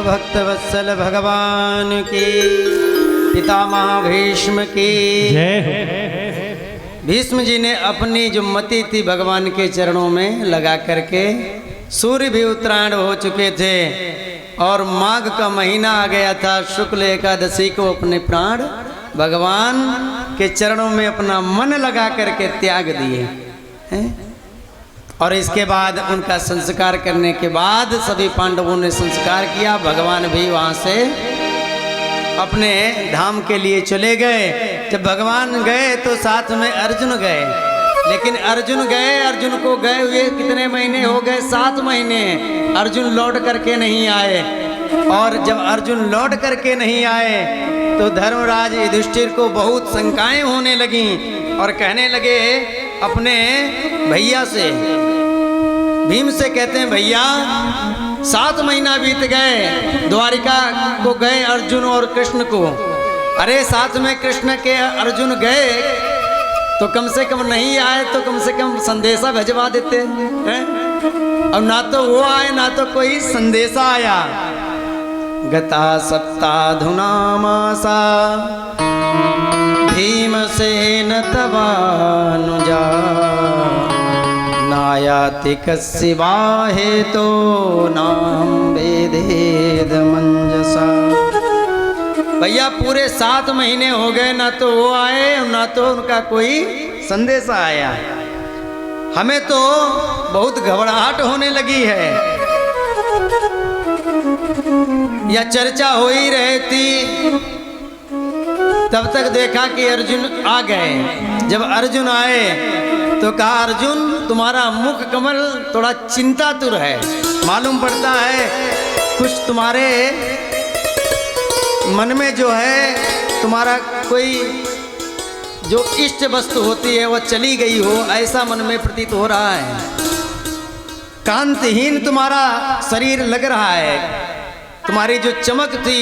भक्त वत्सल भगवान की, पितामह भीष्म की जय हो। भीष्म जी ने अपनी जो मति थी भगवान के चरणों में लगा करके, सूर्य भी उत्तरायण हो चुके थे और माघ का महीना आ गया था। शुक्ल एकादशी को अपने प्राण भगवान के चरणों में अपना मन लगा करके त्याग दिए हैं। और इसके बाद उनका संस्कार करने के बाद सभी पांडवों ने संस्कार किया। भगवान भी वहाँ से अपने धाम के लिए चले गए। जब भगवान गए तो साथ में अर्जुन गए, लेकिन अर्जुन को गए हुए कितने महीने हो गए? 7 महीने। अर्जुन लौट करके नहीं आए। और जब अर्जुन लौट करके नहीं आए तो धर्मराज युधिष्ठिर को बहुत शंकाएं होने लगीं और कहने लगे अपने भैया से, भीम से कहते हैं, भैया 7 महीना बीत गए, द्वारिका को गए अर्जुन और कृष्ण को। अरे साथ में कृष्ण के अर्जुन गए तो कम से कम नहीं आए तो कम से कम संदेशा भिजवा देते हैं। और ना तो वो आए ना तो कोई संदेशा आया। गता सप्ताधुना मासा भीमसेन तवानुजा नायाति कस्यवा हेतो नाम वेदेद मंजसा। भैया पूरे 7 महीने हो गए, ना तो वो आए ना तो उनका कोई संदेशा आया। हमें तो बहुत घबराहट होने लगी है। यह चर्चा हो ही रही थी, तब तक देखा कि अर्जुन आ गए। जब अर्जुन आए तो कहा, अर्जुन तुम्हारा मुख कमल थोड़ा चिंतातुर है, मालूम पड़ता है कुछ तुम्हारे मन में जो है तुम्हारा कोई जो इष्ट वस्तु होती है वह चली गई हो, ऐसा मन में प्रतीत हो रहा है। कांतिहीन तुम्हारा शरीर लग रहा है, तुम्हारी जो चमक थी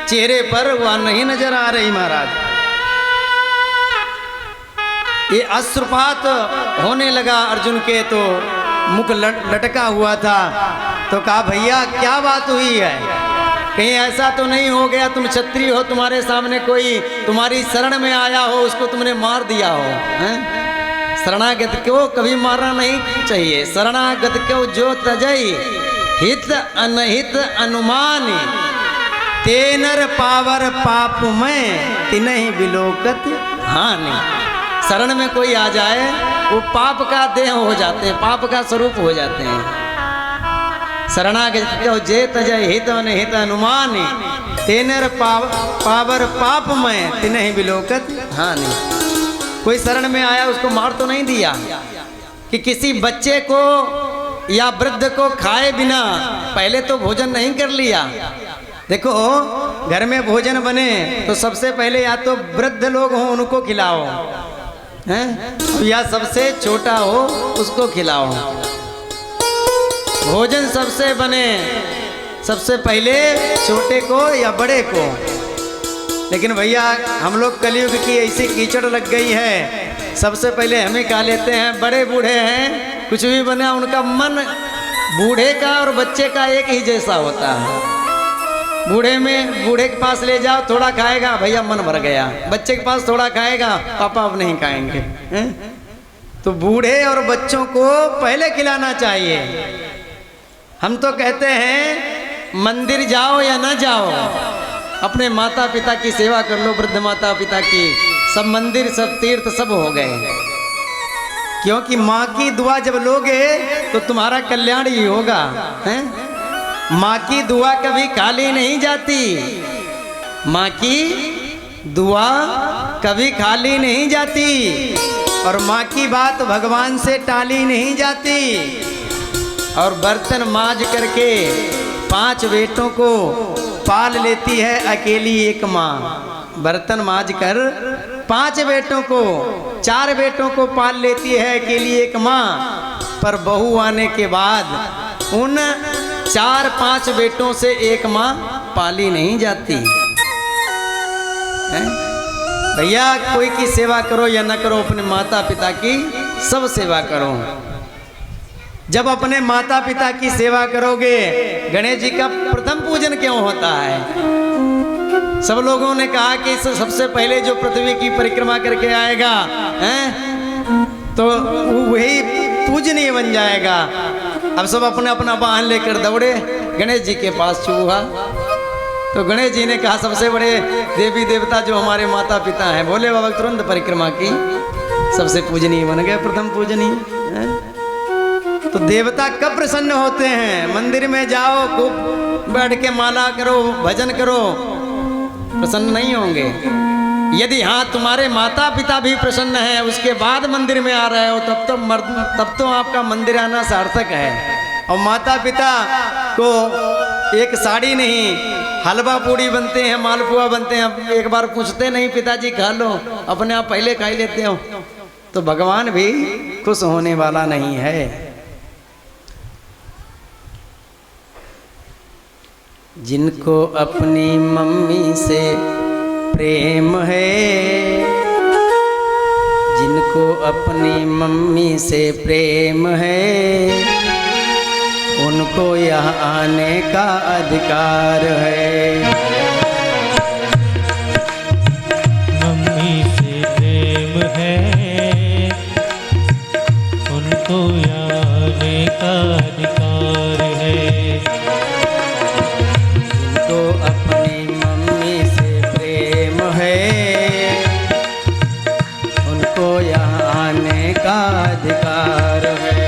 चेहरे पर वह नहीं नजर आ रही महाराज। ये अश्रुपात होने लगा अर्जुन के, तो मुख लटका हुआ था। तो कहा, भैया क्या बात हुई है? कहीं ऐसा तो नहीं हो गया तुम क्षत्रिय हो, तुम्हारे सामने कोई तुम्हारी शरण में आया हो, उसको तुमने मार दिया हो? हैं? शरणागत को कभी मारना नहीं चाहिए। शरणागत को जो तजई हित अनहित अनुमान तेनर पावर पाप में तिन्हीं विलोकत हानि। शरण में कोई आ जाए वो पाप का देह हो जाते हैं, पाप का स्वरूप हो जाते हैं। शरणागत जे तजय हित अनहित अनुमान तेनर पावर पाप में तिन्हीं विलोकत हानि। कोई शरण में आया उसको मार तो नहीं दिया, कि किसी बच्चे को या वृद्ध को खाए बिना पहले तो भोजन नहीं कर लिया। देखो घर में भोजन बने तो सबसे पहले या तो वृद्ध लोग हों उनको खिलाओ, हैं? या सबसे छोटा हो उसको खिलाओ। भोजन सबसे बने सबसे पहले छोटे को या बड़े को। लेकिन भैया हम लोग कलयुग की ऐसी कीचड़ लग गई है, सबसे पहले हमें खा लेते हैं। बड़े बूढ़े हैं, कुछ भी बना उनका मन बूढ़े का और बच्चे का एक ही जैसा होता है। बूढ़े के पास ले जाओ थोड़ा खाएगा, भैया मन भर गया। बच्चे के पास थोड़ा खाएगा, पापा अब नहीं खाएंगे। हैं? तो बूढ़े और बच्चों को पहले खिलाना चाहिए। हम तो कहते हैं मंदिर जाओ या ना जाओ, अपने माता पिता की सेवा कर लो। वृद्ध माता पिता की, सब मंदिर सब तीर्थ सब हो गए। क्योंकि माँ की दुआ जब लोगे तो तुम्हारा कल्याण ही होगा। हैं? माँ की दुआ कभी खाली नहीं जाती, माँ की दुआ कभी खाली नहीं जाती। और माँ की बात भगवान से टाली नहीं जाती। और बर्तन मांज करके 5 बेटों को पाल लेती है अकेली एक माँ। बर्तन मांज कर 5 बेटों को, 4 बेटों को पाल लेती है अकेली एक माँ। पर बहू आने के बाद उन 4-5 बेटों से एक माँ पाली नहीं जाती। भैया कोई की सेवा करो या न करो, अपने माता पिता की सब सेवा करो। जब अपने माता पिता की सेवा करोगे, गणेश जी का प्रथम पूजन क्यों होता है? सब लोगों ने कहा कि सबसे पहले जो पृथ्वी की परिक्रमा करके आएगा हैं, तो वही पूजनीय बन जाएगा। अब सब अपने अपना वाहन लेकर दौड़े गणेश जी के पास चूहा। तो गणेश जी ने कहा सबसे बड़े देवी देवता जो हमारे माता पिता हैं, भोले बाबा तुरंत परिक्रमा की, सबसे पूजनीय बन गए, प्रथम पूजनीय। तो देवता कब प्रसन्न होते हैं? मंदिर में जाओ, खूब बैठ के माला करो, भजन करो, प्रसन्न नहीं होंगे। यदि हाँ तुम्हारे माता पिता भी प्रसन्न हैं, उसके बाद मंदिर में आ रहे हो, तब तो आपका मंदिर आना सार्थक है। और माता पिता को एक साड़ी नहीं, हलवा पूड़ी बनते हैं, मालपुआ बनते हैं, एक बार पूछते नहीं पिताजी खा लो, अपने आप पहले खा लेते हो, तो भगवान भी खुश होने वाला नहीं है। जिनको अपनी मम्मी से प्रेम है, जिनको अपनी मम्मी से प्रेम है, उनको यहाँ आने का अधिकार है। मम्मी से प्रेम है, उनको यहाँ आने का अधिकार है। जिनको अपनी मम्मी से प्रेम है, उनको यहाँ आने का अधिकार है।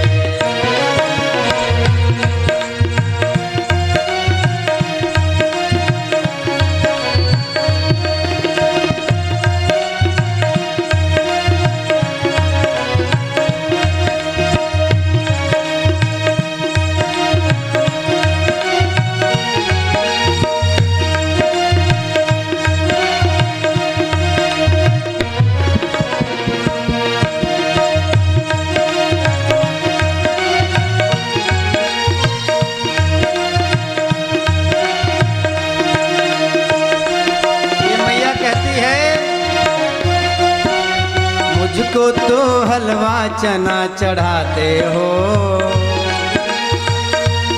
मुझको तो हलवा चना चढ़ाते हो,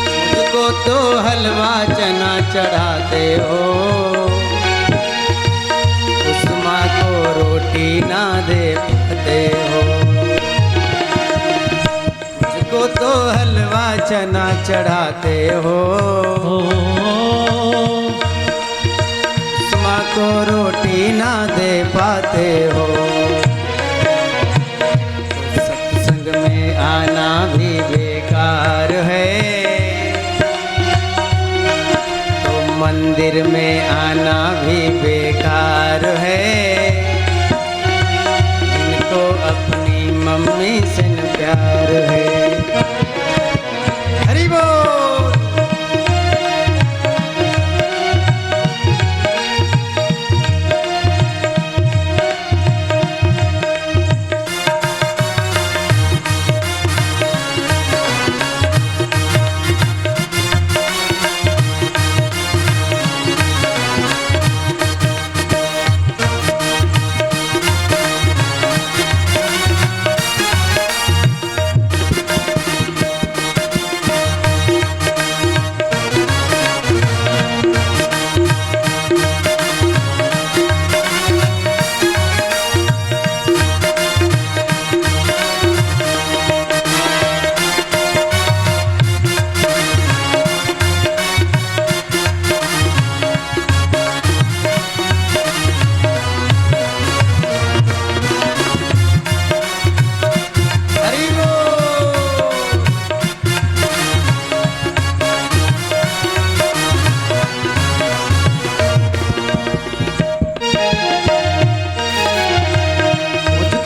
मुझको तो हलवा चना चढ़ाते हो, उस माँ को रोटी ना दे पाते हो। मुझको तो हलवा चना चढ़ाते हो, उस माँ को रोटी ना दे पाते हो। आना भी बेकार है, तो मंदिर में आना भी बेकार है। इनको अपनी मम्मी से न प्यार है। हरि बोल।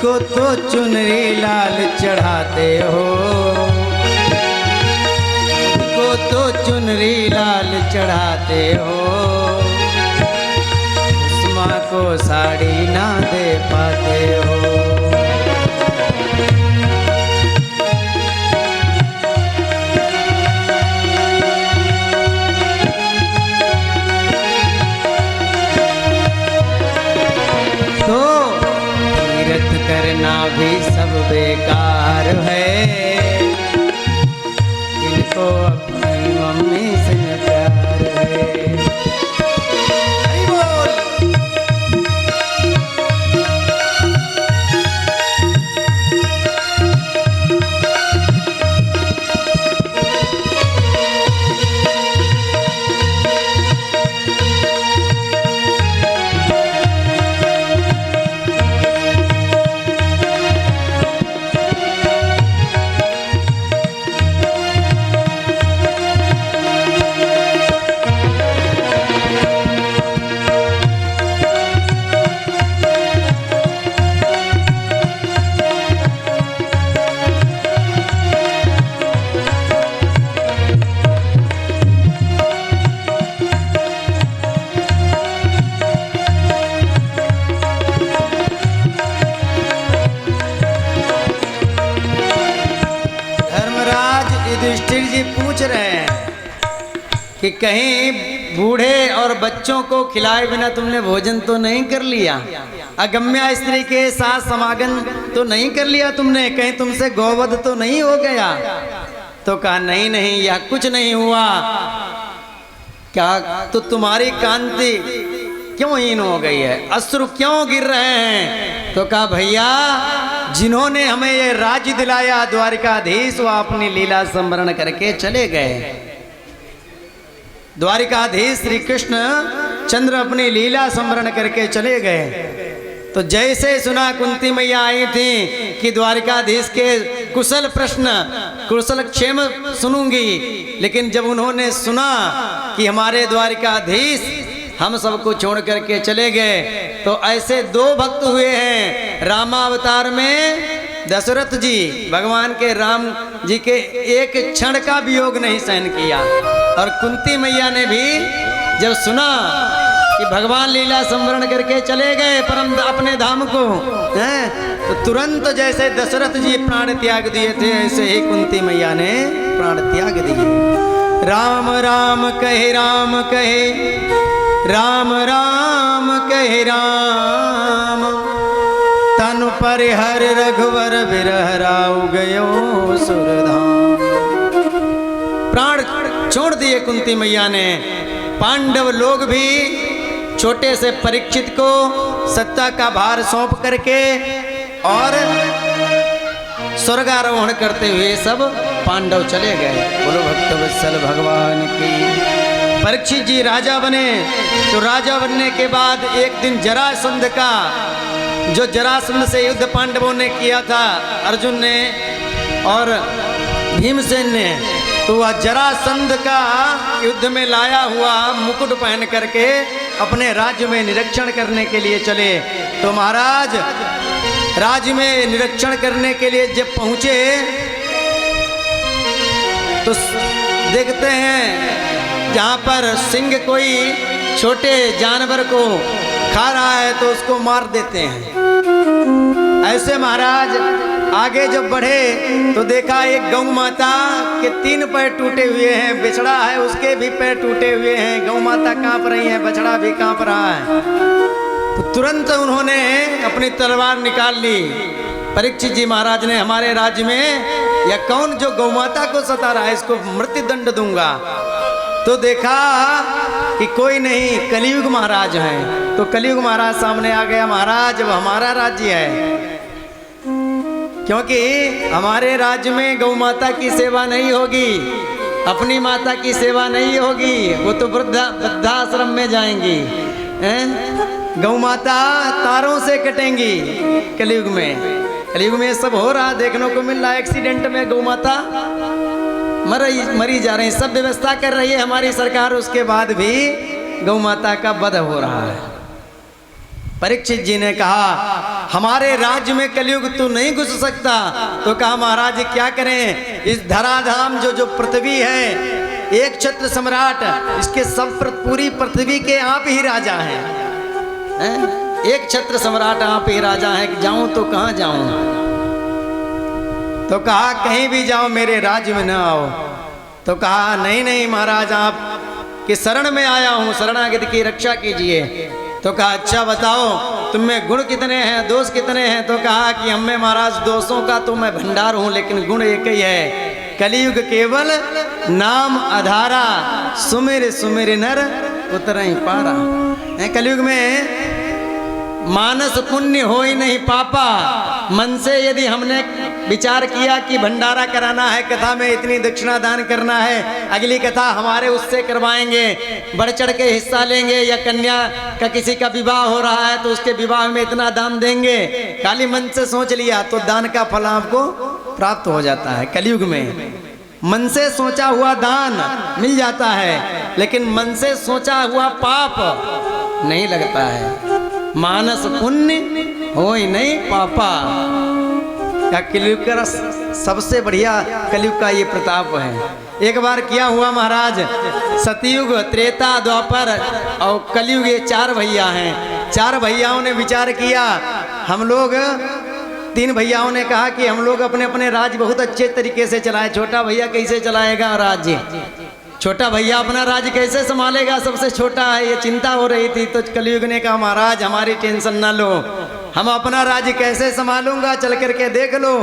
मुझको तो चुनरी लाल चढ़ाते हो, मुझको तो चुनरी लाल चढ़ाते हो, उस माँ को साड़ी ना दे पाते हो। करना भी सब बेकार है, जिनको अपनी मम्मी से प्यार है। हरि बोल। युधिष्ठिर जी पूछ रहे हैं कि कहीं बूढ़े और बच्चों को खिलाए बिना तुमने भोजन तो नहीं कर लिया, अगम्या स्त्री के साथ समागम तो नहीं कर लिया तुमने, कहीं तुमसे गौवध तो नहीं हो गया? तो कहा नहीं नहीं, यह कुछ नहीं हुआ। क्या तो तुम्हारी कांति क्यों हीन हो गई है, अश्रु क्यों गिर रहे हैं? तो कहा भैया, जिन्होंने हमें ये राज्य दिलाया द्वारिकाधीश, वो अपनी लीला स्मरण करके चले गए। द्वारिकाधीश श्री कृष्ण चंद्र अपनी लीला स्मरण करके चले गए। तो जैसे सुना कुंती मैया आई थी कि द्वारिकाधीश के कुशल प्रश्न कुशल क्षेम सुनूंगी, लेकिन जब उन्होंने सुना कि हमारे द्वारिकाधीश हम सबको छोड़ करके चले गए, तो ऐसे दो भक्त हुए हैं रामावतार में। दशरथ जी भगवान के राम जी के एक क्षण का वियोग नहीं सहन किया, और कुंती मैया ने भी जब सुना कि भगवान लीला संवरण करके चले गए परम अपने धाम को, हैं, तो तुरंत जैसे दशरथ जी प्राण त्याग दिए थे, ऐसे ही कुंती मैया ने प्राण त्याग दिए। राम राम कहे राम कहे, राम राम कहे राम, तनु परिहर रघुवर विरह राउ गयो सुरधाम। प्राण छोड़ दिए कुंती मैया ने। पांडव लोग भी छोटे से परीक्षित को सत्ता का भार सौंप करके और स्वर्गारोहण करते हुए सब पांडव चले गए। बोलो भक्तवत्सल भगवान की। परीक्षित जी राजा बने, तो राजा बनने के बाद एक दिन जरासंध का, जो जरासंध से युद्ध पांडवों ने किया था, अर्जुन ने और भीमसेन ने, तो वह जरासंध का युद्ध में लाया हुआ मुकुट पहन करके अपने राज्य में निरीक्षण करने के लिए चले। तो महाराज राज्य में निरीक्षण करने के लिए जब पहुंचे, तो देखते हैं जहाँ पर सिंह कोई छोटे जानवर को खा रहा है तो उसको मार देते हैं। ऐसे महाराज आगे जब बढ़े तो देखा एक गौ माता के 3 पैर टूटे हुए हैं, बछड़ा है उसके भी पैर टूटे हुए हैं, गौ माता कांप रही है, बछड़ा भी कांप रहा है। तो तुरंत उन्होंने अपनी तलवार निकाल ली। परीक्षित जी महाराज ने, हमारे राज्य में या कौन जो गौ माता को सता रहा है, इसको मृत्यु दंड दूंगा। तो देखा कि कोई नहीं, कलियुग महाराज हैं। तो कलियुग महाराज सामने आ गया। महाराज अब हमारा राज्य है, क्योंकि हमारे राज्य में गौ माता की सेवा नहीं होगी, अपनी माता की सेवा नहीं होगी, वो तो वृद्धाश्रम में जाएंगी। गौ माता तारों से कटेंगी। कलयुग में सब हो रहा देखने को मिल रहा है। एक्सीडेंट में गौ माता मरी जा रही, सब व्यवस्था कर रही है हमारी सरकार, उसके बाद भी गौ माता का वध हो रहा है। परीक्षित जी ने कहा, हमारे राज्य में कलयुग तू नहीं घुस सकता। तो कहा महाराज क्या करें, इस धराधाम जो पृथ्वी है, एक छत्र सम्राट, इसके सब पूरी पृथ्वी के आप ही राजा हैं। एक छत्र सम्राट आप ही राजा हैं, कि जाऊं तो कहाँ जाऊं? तो कहा कहीं भी जाओ, मेरे राज्य में न आओ। तो कहा नहीं नहीं महाराज, आप के शरण में आया हूँ, शरणागत की रक्षा कीजिए। तो कहा अच्छा बताओ तुम में गुण कितने हैं, दोष कितने हैं? तो कहा कि हम में महाराज दोषों का तो मैं भंडार हूँ, लेकिन गुण एक ही है कलयुग केवल नाम आधारा, सुमिर सुमिर नर उतरई पारा। कलयुग में मानस पुण्य हो ही नहीं पापा। मन से यदि हमने विचार किया कि भंडारा कराना है, कथा में इतनी दक्षिणा दान करना है, अगली कथा हमारे उससे करवाएंगे, बढ़ चढ़ के हिस्सा लेंगे, या कन्या का किसी का विवाह हो रहा है तो उसके विवाह में इतना दान देंगे, खाली मन से सोच लिया तो दान का फल आपको प्राप्त हो जाता है। कलयुग में मन से सोचा हुआ दान मिल जाता है, लेकिन मन से सोचा हुआ पाप नहीं लगता है। मानस पुण्य हो ही नहीं पापा। क्या कलयुग का सबसे बढ़िया कलयुग का ये प्रताप है। एक बार क्या हुआ महाराज, सतयुग, त्रेता, द्वापर और कलयुग, ये 4 भैया हैं। 4 भैयाओं ने विचार किया, हम लोग 3 भैयाओं ने कहा कि हम लोग अपने अपने राज्य बहुत अच्छे तरीके से चलाए। छोटा भैया कैसे चलाएगा राज्य, छोटा भैया अपना राज्य कैसे संभालेगा, सबसे छोटा है, ये चिंता हो रही थी। तो कलयुग ने कहा महाराज हमारी टेंशन ना लो, हम अपना राज्य कैसे संभालूंगा, चल करके देख लो।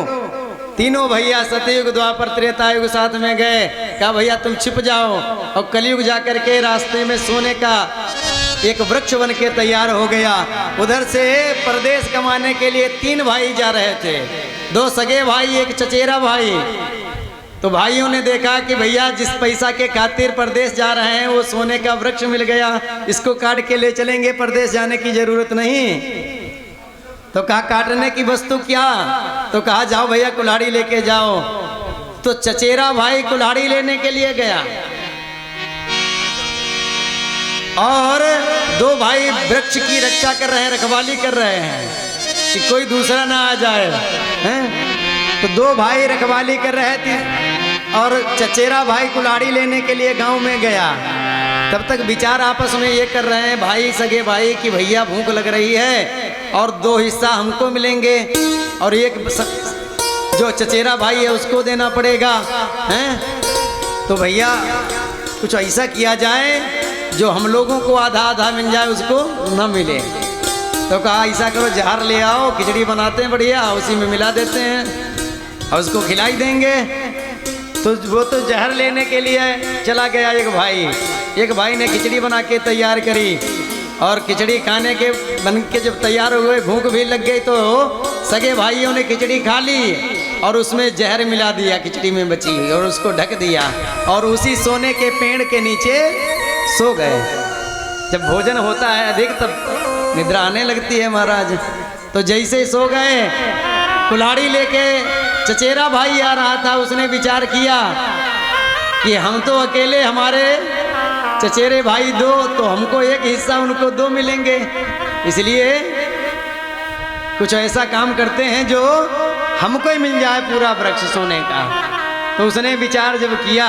तीनों भैया सतयुग, द्वापर, त्रेता युग साथ में गए। कहा भैया तुम छिप जाओ, और कलयुग जा करके रास्ते में सोने का एक वृक्ष बन के तैयार हो गया। उधर से परदेश कमाने के लिए 3 भाई जा रहे थे, 2 सगे भाई, एक चचेरा भाई। तो भाइयों ने देखा कि भैया जिस पैसा के खातिर परदेश जा रहे हैं वो सोने का वृक्ष मिल गया, इसको काट के ले चलेंगे, परदेश जाने की जरूरत नहीं। तो कहा काटने की वस्तु क्या, तो कहा जाओ भैया कुल्हाड़ी लेके जाओ। तो चचेरा भाई कुल्हाड़ी लेने के लिए गया, और 2 भाई वृक्ष की रक्षा कर रहे हैं, रखवाली कर रहे हैं कि कोई दूसरा ना आ जाए, हैं? तो 2 भाई रखवाली कर रहे थे, और चचेरा भाई कुल्हाड़ी लेने के लिए गांव में गया। तब तक विचार आपस में ये कर रहे हैं भाई, सगे भाई, कि भैया भूख लग रही है और 2 हिस्सा हमको मिलेंगे, और एक जो चचेरा भाई है उसको देना पड़ेगा, हैं? तो भैया कुछ ऐसा किया जाए जो हम लोगों को आधा आधा मिल जाए, उसको न मिले। तो कहा ऐसा करो, जहर ले आओ, खिचड़ी बनाते हैं बढ़िया, उसी में मिला देते हैं और उसको खिलाई देंगे। तो वो तो जहर लेने के लिए चला गया एक भाई ने खिचड़ी बना के तैयार करी, और खिचड़ी खाने के बन के जब तैयार हुए, भूख भी लग गई, तो सगे भाइयों ने खिचड़ी खा ली और उसमें जहर मिला दिया खिचड़ी में बची, और उसको ढक दिया, और उसी सोने के पेड़ के नीचे सो गए। जब भोजन होता है अधिक तब निद्रा आने लगती है महाराज। तो जैसे सो गए, कुल्हाड़ी लेके चचेरा भाई आ रहा था, उसने विचार किया कि हम तो अकेले, हमारे चचेरे भाई 2, तो हमको 1 हिस्सा, उनको 2 मिलेंगे, इसलिए कुछ ऐसा काम करते हैं जो हमको ही मिल जाए पूरा वृक्ष सोने का। तो उसने विचार जब किया,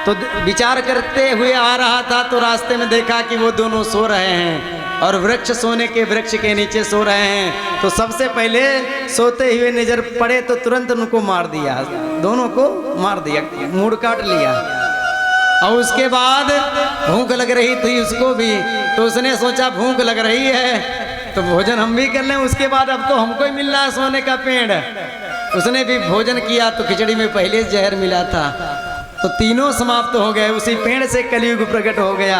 तो विचार करते हुए आ रहा था, तो रास्ते में देखा कि वो दोनों सो रहे हैं, और वृक्ष सोने के वृक्ष के नीचे सो रहे हैं। तो सबसे पहले सोते हुए नजर पड़े तो तुरंत उनको मार दिया, दोनों को मार दिया, मुड़ काट लिया। और उसके बाद भूख लग रही थी उसको भी, तो उसने सोचा भूख लग रही है तो भोजन हम भी कर लें, उसके बाद अब तो हमको ही मिल रहा है सोने का पेड़। उसने भी भोजन किया, तो खिचड़ी में पहले जहर मिला था, तो तीनों समाप्त हो गए। उसी पेड़ से कलयुग प्रकट हो गया,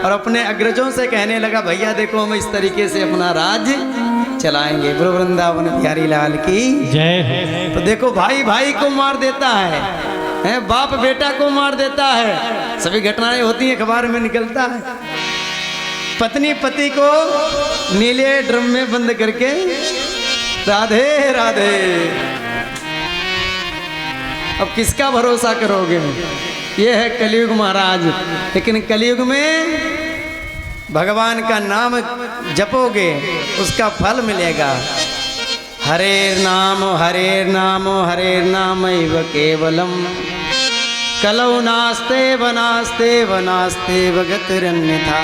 और अपने अग्रजों से कहने लगा भैया देखो हम इस तरीके से अपना राज्य चलाएंगे। गुरु वृंदावन बिहारी लाल की जय। तो देखो भाई भाई को मार देता है, बाप बेटा को मार देता है, सभी घटनाएं होती हैं, अखबार में निकलता है। पत्नी पति को नीले ड्रम में बंद करके राधे राधे। अब किसका भरोसा करोगे? ये है कलयुग महाराज। लेकिन कलयुग में भगवान का नाम जपोगे उसका फल मिलेगा। हरे नाम हरे नाम हरे नाम केवलम कलौ नास्ते वनास्ते वनास्ते वगतिरन्यथा।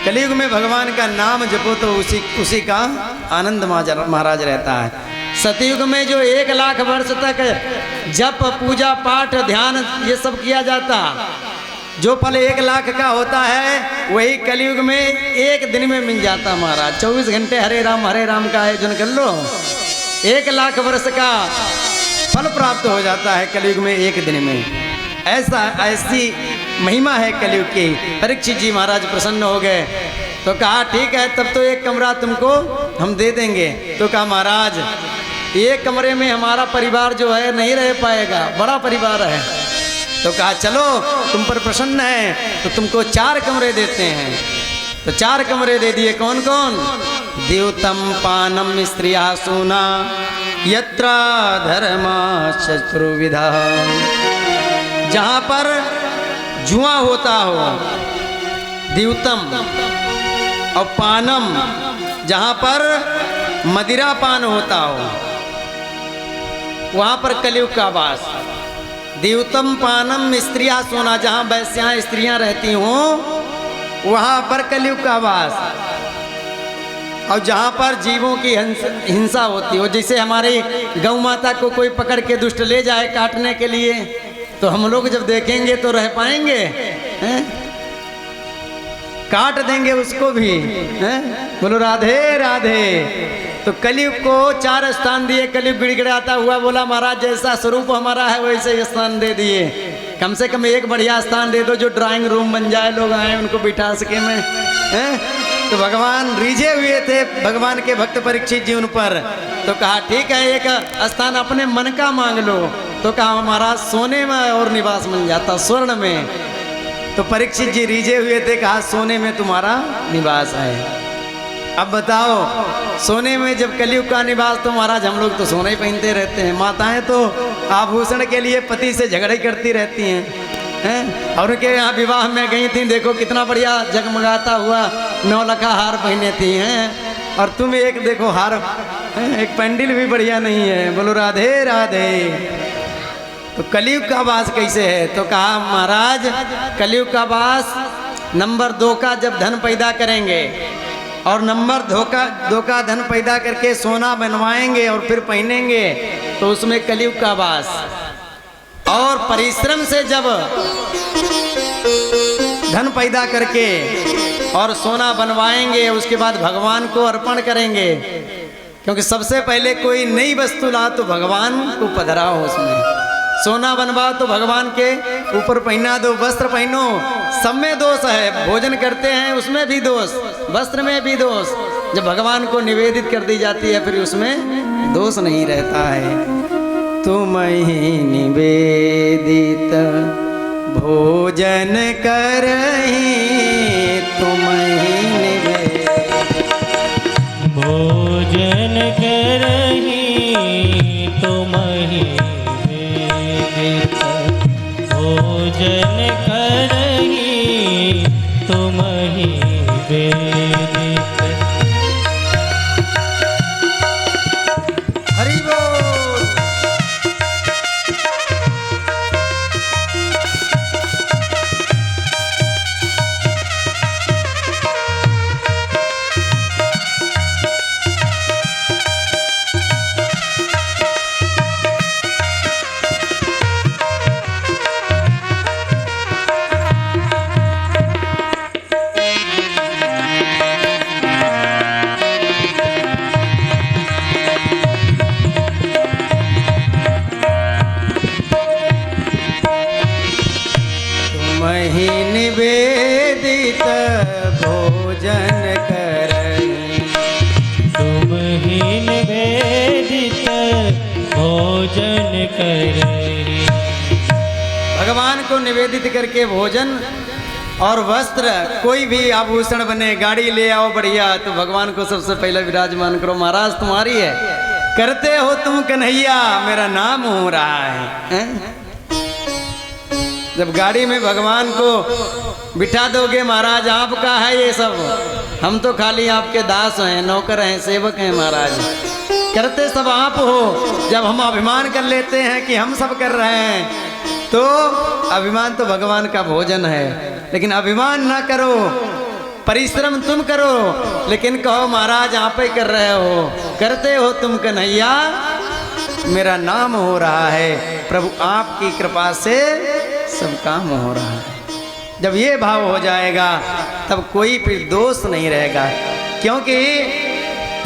कलयुग में भगवान का नाम जपो तो उसी का आनंद महाराज रहता है। सतयुग में जो 1 लाख वर्ष तक जप पूजा पाठ ध्यान ये सब किया जाता, जो फल 1 लाख का होता है वही कलयुग में 1 दिन में मिल जाता महाराज। 24 घंटे हरे राम का आयोजन कर लो, 1 लाख वर्ष का फल प्राप्त हो जाता है कलयुग में एक दिन में। ऐसी महिमा है कलयुग की। परीक्षित जी महाराज प्रसन्न हो गए तो कहा ठीक है, तब तो एक कमरा तुमको हम दे देंगे। तो कहा महाराज एक कमरे में हमारा परिवार जो है नहीं रह पाएगा, बड़ा परिवार है। तो कहा चलो तुम पर प्रसन्न है तो तुमको 4 कमरे देते हैं। तो 4 कमरे दे दिए। कौन कौन? द्यूतम पानम स्त्रिया सूना यत्र धर्म शत्रुविधा। जहाँ पर जुआ होता हो, द्यूतम, और पानम जहाँ पर मदिरा पान होता हो, वहाँ पर कलयुग का वास। द्यूतम पानम स्त्रिया सोना, जहाँ वैश्यां स्त्रियां रहती हों वहाँ पर कलयुग का वास। और जहाँ पर जीवों की हिंसा होती हो, जैसे हमारी गौ माता को कोई पकड़ के दुष्ट ले जाए काटने के लिए, तो हम लोग जब देखेंगे तो रह पाएंगे? हैं? काट देंगे उसको भी। हैं? बोलो राधे राधे। तो कलयुग को 4 स्थान दिए। कलयुग गिड़गिड़ाता हुआ बोला महाराज जैसा स्वरूप हमारा है वैसे ही स्थान दे दिए, कम से कम एक बढ़िया स्थान दे दो जो ड्राइंग रूम बन जाए, लोग आए उनको बिठा सके मैं। हैं? तो भगवान रीझे हुए थे, भगवान के भक्त परीक्षित जी उन पर। तो कहा ठीक है एक स्थान अपने मन का मांग लो। तो कहा महाराज सोने में और निवास मिल जाता, स्वर्ण में। तो परीक्षित जी रीझे हुए थे, कहा सोने में तुम्हारा निवास है। अब बताओ सोने में जब कलयुग का निवास, तो महाराज हम लोग तो सोना ही पहनते रहते हैं, माताएं तो आभूषण के लिए पति से झगड़े करती रहती हैं। और उनके यहाँ विवाह में गई थी, देखो कितना बढ़िया जगमगाता हुआ 9 लखा हार पहने थी हैं। और तुम एक देखो हार, एक पेंडिल भी बढ़िया नहीं है। बोलो राधे राधे। तो कलयुग का वास कैसे है? तो कहा महाराज कलयुग का वास नंबर 2 का जब धन पैदा करेंगे और नंबर 2 का धन पैदा करके सोना बनवाएंगे और फिर पहनेंगे, तो उसमें कलयुग का वास। और परिश्रम से जब धन पैदा करके और सोना बनवाएंगे, उसके बाद भगवान को अर्पण करेंगे, क्योंकि सबसे पहले कोई नई वस्तु ला तो भगवान को पधराओ उसमें। सोना बनवाओ तो भगवान के ऊपर पहना दो, वस्त्र पहनो, सब में दोष है। भोजन करते हैं उसमें भी दोष, वस्त्र में भी दोष। जब भगवान को निवेदित कर दी जाती है फिर उसमें दोष नहीं रहता है। तुम ही निवेदित भोजन करही, तुम ही निवेदित भोजन करही, तुम ही भोजन करही, तुम ही वेदित। हरि बोल। निवेदित भोजन करही, तुम ही निवेदित भोजन करही। भगवान को निवेदित करके भोजन और वस्त्र, कोई भी आभूषण बने, गाड़ी ले आओ बढ़िया, तो भगवान को सबसे पहले विराजमान करो। महाराज तुम्हारी है, करते हो तुम कन्हैया, मेरा नाम हो रहा है। जब गाड़ी में भगवान को बिठा दोगे, महाराज आपका है ये सब, हम तो खाली आपके दास हैं, नौकर हैं, सेवक हैं। महाराज करते सब आप हो। जब हम अभिमान कर लेते हैं कि हम सब कर रहे हैं, तो अभिमान तो भगवान का भोजन है। लेकिन अभिमान ना करो, परिश्रम तुम करो, लेकिन कहो महाराज आप ही कर रहे हो, करते हो तुम कन्हैया, मेरा नाम हो रहा है। प्रभु आपकी कृपा से सब काम हो रहा है। जब ये भाव हो जाएगा तब कोई फिर दोष नहीं रहेगा, क्योंकि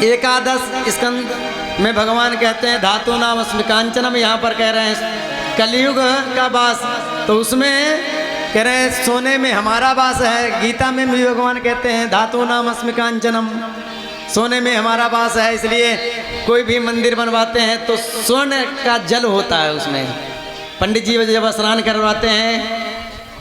एकादश स्कंद में भगवान कहते हैं धातु नाम अस्मिकांचनम, यहाँ पर कह रहे हैं कलयुग का वास, तो उसमें कह रहे हैं सोने में हमारा वास है। गीता में भी भगवान कहते हैं धातु नाम अस्मिकांचनम, सोने में हमारा वास है। इसलिए कोई भी मंदिर बनवाते हैं तो सोने का जल होता है उसमें। पंडित जी जब स्नान करवाते हैं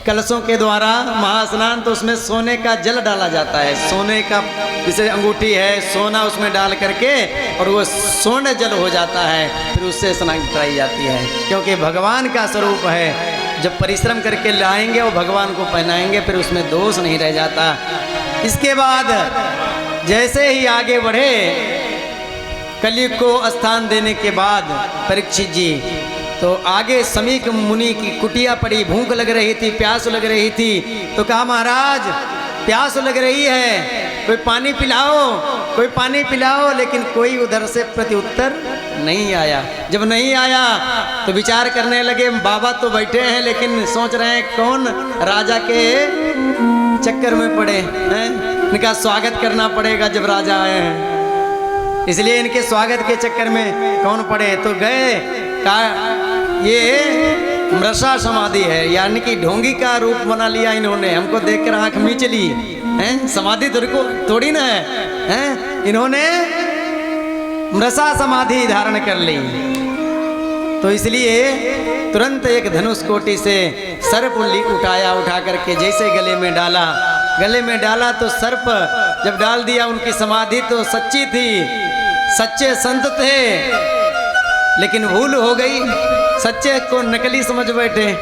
कलशों के द्वारा महास्नान, तो उसमें सोने का जल डाला जाता है। सोने का जैसे अंगूठी है, सोना उसमें डाल करके और वो स्वर्ण जल हो जाता है, फिर उससे स्नान कराई जाती है। क्योंकि भगवान का स्वरूप है, जब परिश्रम करके लाएंगे वो भगवान को पहनाएंगे, फिर उसमें दोष नहीं रह जाता। इसके बाद जैसे ही आगे बढ़े, कलयुग को स्थान देने के बाद परीक्षित जी, तो आगे समीक मुनि की कुटिया पड़ी, भूख लग रही थी, प्यास लग रही थी, तो कहा महाराज प्यास लग रही है, कोई पानी पिलाओ, कोई पानी पिलाओ। लेकिन कोई उधर से प्रत्युत्तर नहीं आया। जब नहीं आया तो विचार करने लगे, बाबा तो बैठे हैं लेकिन सोच रहे हैं कौन राजा के चक्कर में पड़े हैं, इनका स्वागत करना पड़ेगा जब राजा आए हैं, इसलिए इनके स्वागत के चक्कर में कौन पड़े। तो गए, कहा ये मृषा समाधि है, यानी कि ढोंगी का रूप बना लिया इन्होंने, हमको देखकर आंख मीच ली हैं, समाधि थोड़ी ना है, इन्होंने मृषा समाधि धारण कर ली। तो इसलिए तुरंत एक धनुष कोटि से सर्प उठाया, उठा करके जैसे गले में डाला तो सर्प जब डाल दिया, उनकी समाधि तो सच्ची थी, सच्चे संत थे, लेकिन भूल हो गई, सच्चे को नकली समझ बैठे हैं।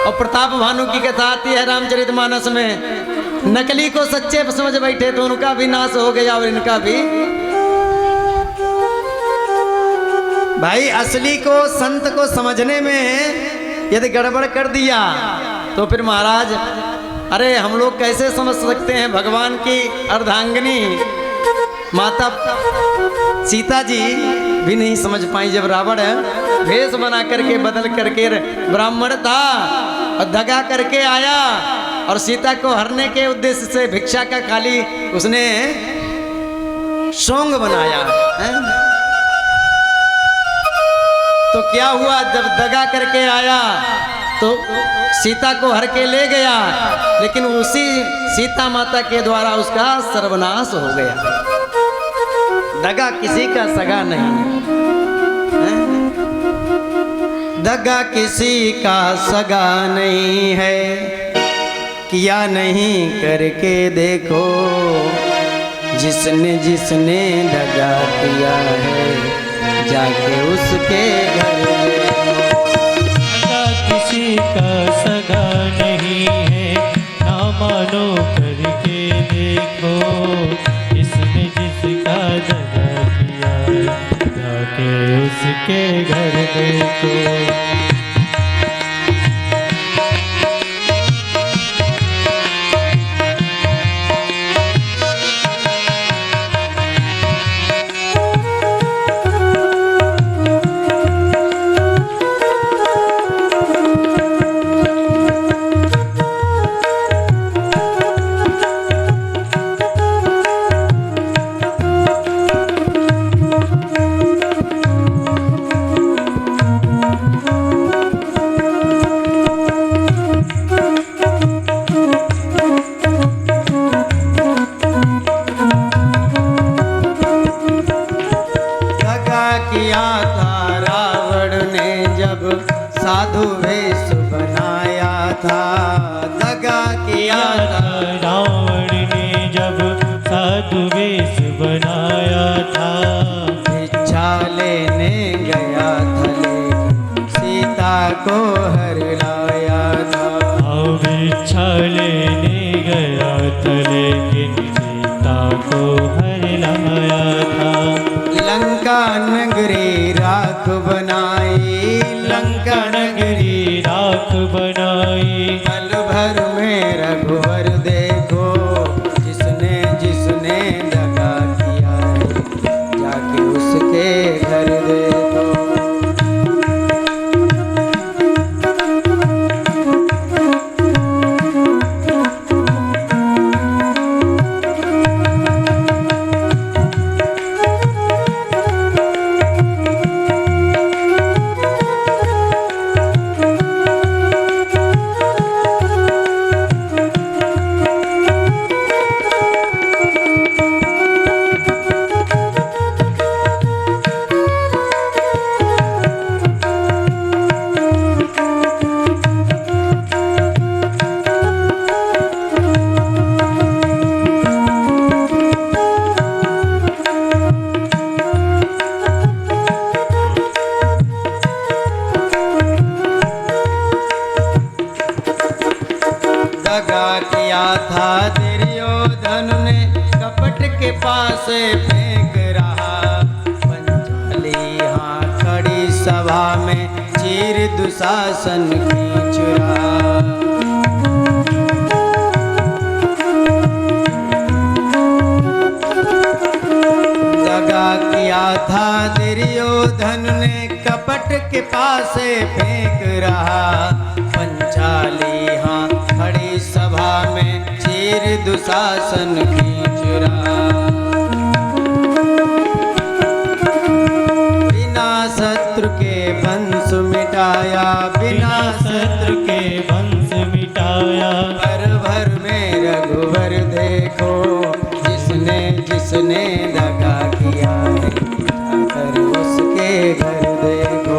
और प्रताप भानु की कथा आती है रामचरितमानस में, नकली को सच्चे समझ बैठे तो उनका भी नाश हो गया और इनका भी। भाई असली को संत को समझने में यदि गड़बड़ कर दिया तो फिर महाराज, अरे हम लोग कैसे समझ सकते हैं। भगवान की अर्धांगिनी माता सीता जी भी नहीं समझ पाई, जब रावण भेष बना करके बदल करके ब्राह्मण था और दगा करके आया और सीता को हरने के उद्देश्य से भिक्षा का खाली उसने सोंग बनाया है? तो क्या हुआ, जब दगा करके आया तो सीता को हर के ले गया, लेकिन उसी सीता माता के द्वारा उसका सर्वनाश हो गया। दगा किसी का सगा नहीं है, दगा किसी का सगा नहीं है, किया नहीं करके देखो, जिसने जिसने दगा किया है जाके उसके घर दगा किसी का सगा नहीं है, ना मानो करके देखो, जिसने जिसका दगा किया है जाके उसके घर देखो। साधु वेश बनाया था, दगा किया था रावण ने जब साधु वेश बनाया था। भिक्षा लेने गया था लेकिन सीता को हर लाया था। भिक्षा लेने गया था लेकिन सीता को हर लाया था। लंका नगरी राख बनाई, लंका नगरी राख बनाई, पल भर में रघुवर देखो, जिसने जिसने दगा किया है जाके उसके घर देखो। दगा किया था दुर्योधन ने कपट के पास फेंक रहा पंचाली हाँ खड़ी सभा में चीर दुशासन की चुरा। दगा किया था दुर्योधन ने कपट के पास फेंक रहा पंचाली हाँ खड़ी सभा में चीर दुशासन की चुरा। बिना शत्रु के वंश मिटाया बिना शत्रु के वंश मिटाया भर भर में रघुवर देखो जिसने जिसने दगा किया है जाकर उसके घर देखो।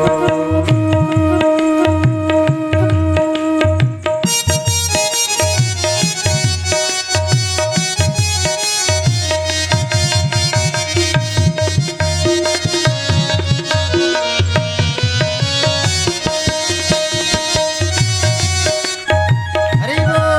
हरि बोल।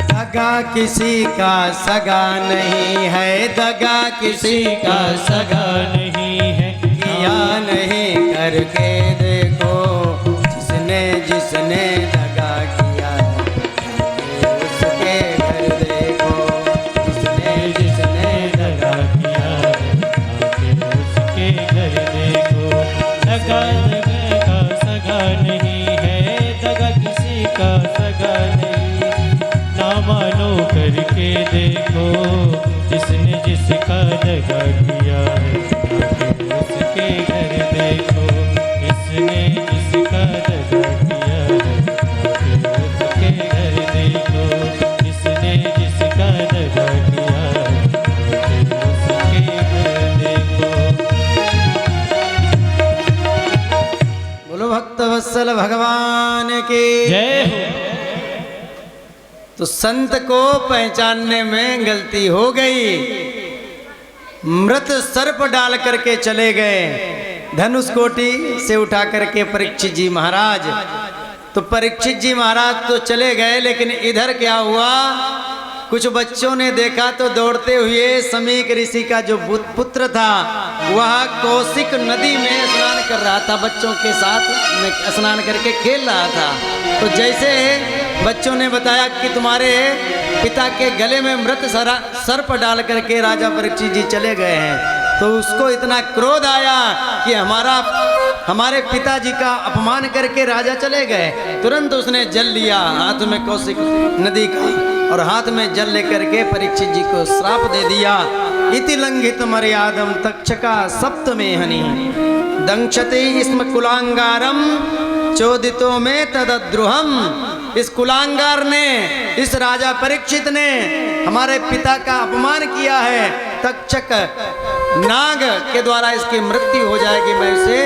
दगा किसी का सगा नहीं है दगा किसी का सगा नहीं है किया नहीं करके देखो जिसने जिसने दगा किया है उसके घर देखो जिसने जिसने दगा किया आके उसके घर देखो। दगा दगा का सगा नहीं है दगा किसी का सगा नहीं ना मानो करके देखो जिसने जिसका दगा किया है आके उसके घर देखो जिसने जिसका दगा किया है आके उसके घर देखो जिसने जिसका दगा किया है आके उसके घर देखो। बोलो भक्त वत्सल भगवान की जय हो। तो संत को पहचानने में गलती हो गई मृत सर्प डाल करके चले गए धनुष कोटि से उठा करके परीक्षित जी महाराज। तो परीक्षित जी महाराज तो चले गए लेकिन इधर क्या हुआ कुछ बच्चों ने देखा तो दौड़ते हुए समीक ऋषि का जो पुत्र था वह कौशिक नदी में स्नान कर रहा था बच्चों के साथ में स्नान करके खेल रहा था। तो जैसे बच्चों ने बताया कि तुम्हारे पिता के गले में मृत सर्प डाल करके राजा परीक्षित जी चले गए हैं तो उसको इतना क्रोध आया कि हमारे पिताजी का अपमान करके राजा चले गए। तुरंत उसने जल लिया हाथ में कौशिक नदी का और हाथ में जल लेकर के परीक्षित जी को श्राप दे दिया। इति लंघित मर्यादम तक्षका सप्तमे हनि दंक्षते इसम कुलांगारम चोदितो में तदद्रुहम। इस कुलांगार ने इस राजा परीक्षित ने हमारे पिता का अपमान किया है तक्षक नाग के द्वारा इसकी मृत्यु हो जाएगी मैं इसे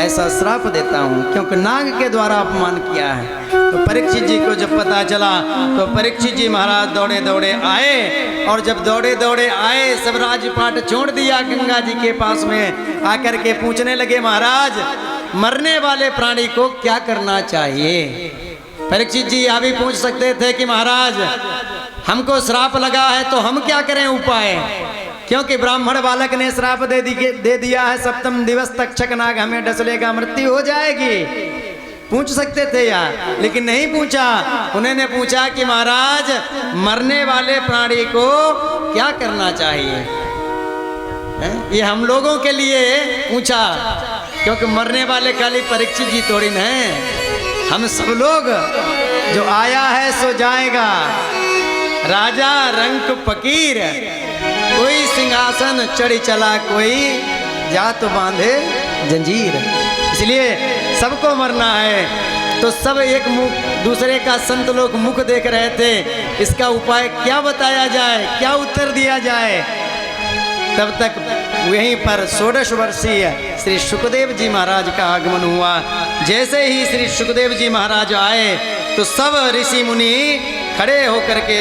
ऐसा श्राप देता हूँ क्योंकि नाग के द्वारा अपमान किया है। तो परीक्षित जी को जब पता चला तो परीक्षित जी महाराज दौड़े दौड़े आए और जब दौड़े दौड़े आए सब राजपाट छोड़ दिया गंगा जी के पास में आकर के पूछने लगे महाराज मरने वाले प्राणी को क्या करना चाहिए। परीक्षित जी यह भी पूछ सकते थे कि महाराज हमको श्राप लगा है तो हम क्या करें उपाय क्योंकि ब्राह्मण बालक ने श्राप दे दिया है सप्तम दिवस तक्षक नाग हमें डसलेगा मृत्यु हो जाएगी। पूछ सकते थे यार लेकिन नहीं पूछा। उन्होंने पूछा कि महाराज मरने वाले प्राणी को क्या करना चाहिए। ये हम लोगों के लिए पूछा क्योंकि मरने वाले खाली परीक्षित जी थोड़ी न हैं हम सब लोग जो आया है सो जाएगा। राजा रंक फकीर कोई सिंहासन चढ़ी चला कोई जात बांधे जंजीर। इसलिए सबको मरना है तो सब एक मुख दूसरे का संत लोग मुख देख रहे थे इसका उपाय क्या बताया जाए क्या उत्तर दिया जाए। तब तक वहीं पर 16 वर्षीय श्री सुखदेव जी महाराज का आगमन हुआ जैसे ही श्री सुखदेव जी महाराज आए तो सब ऋषि मुनि खड़े होकर के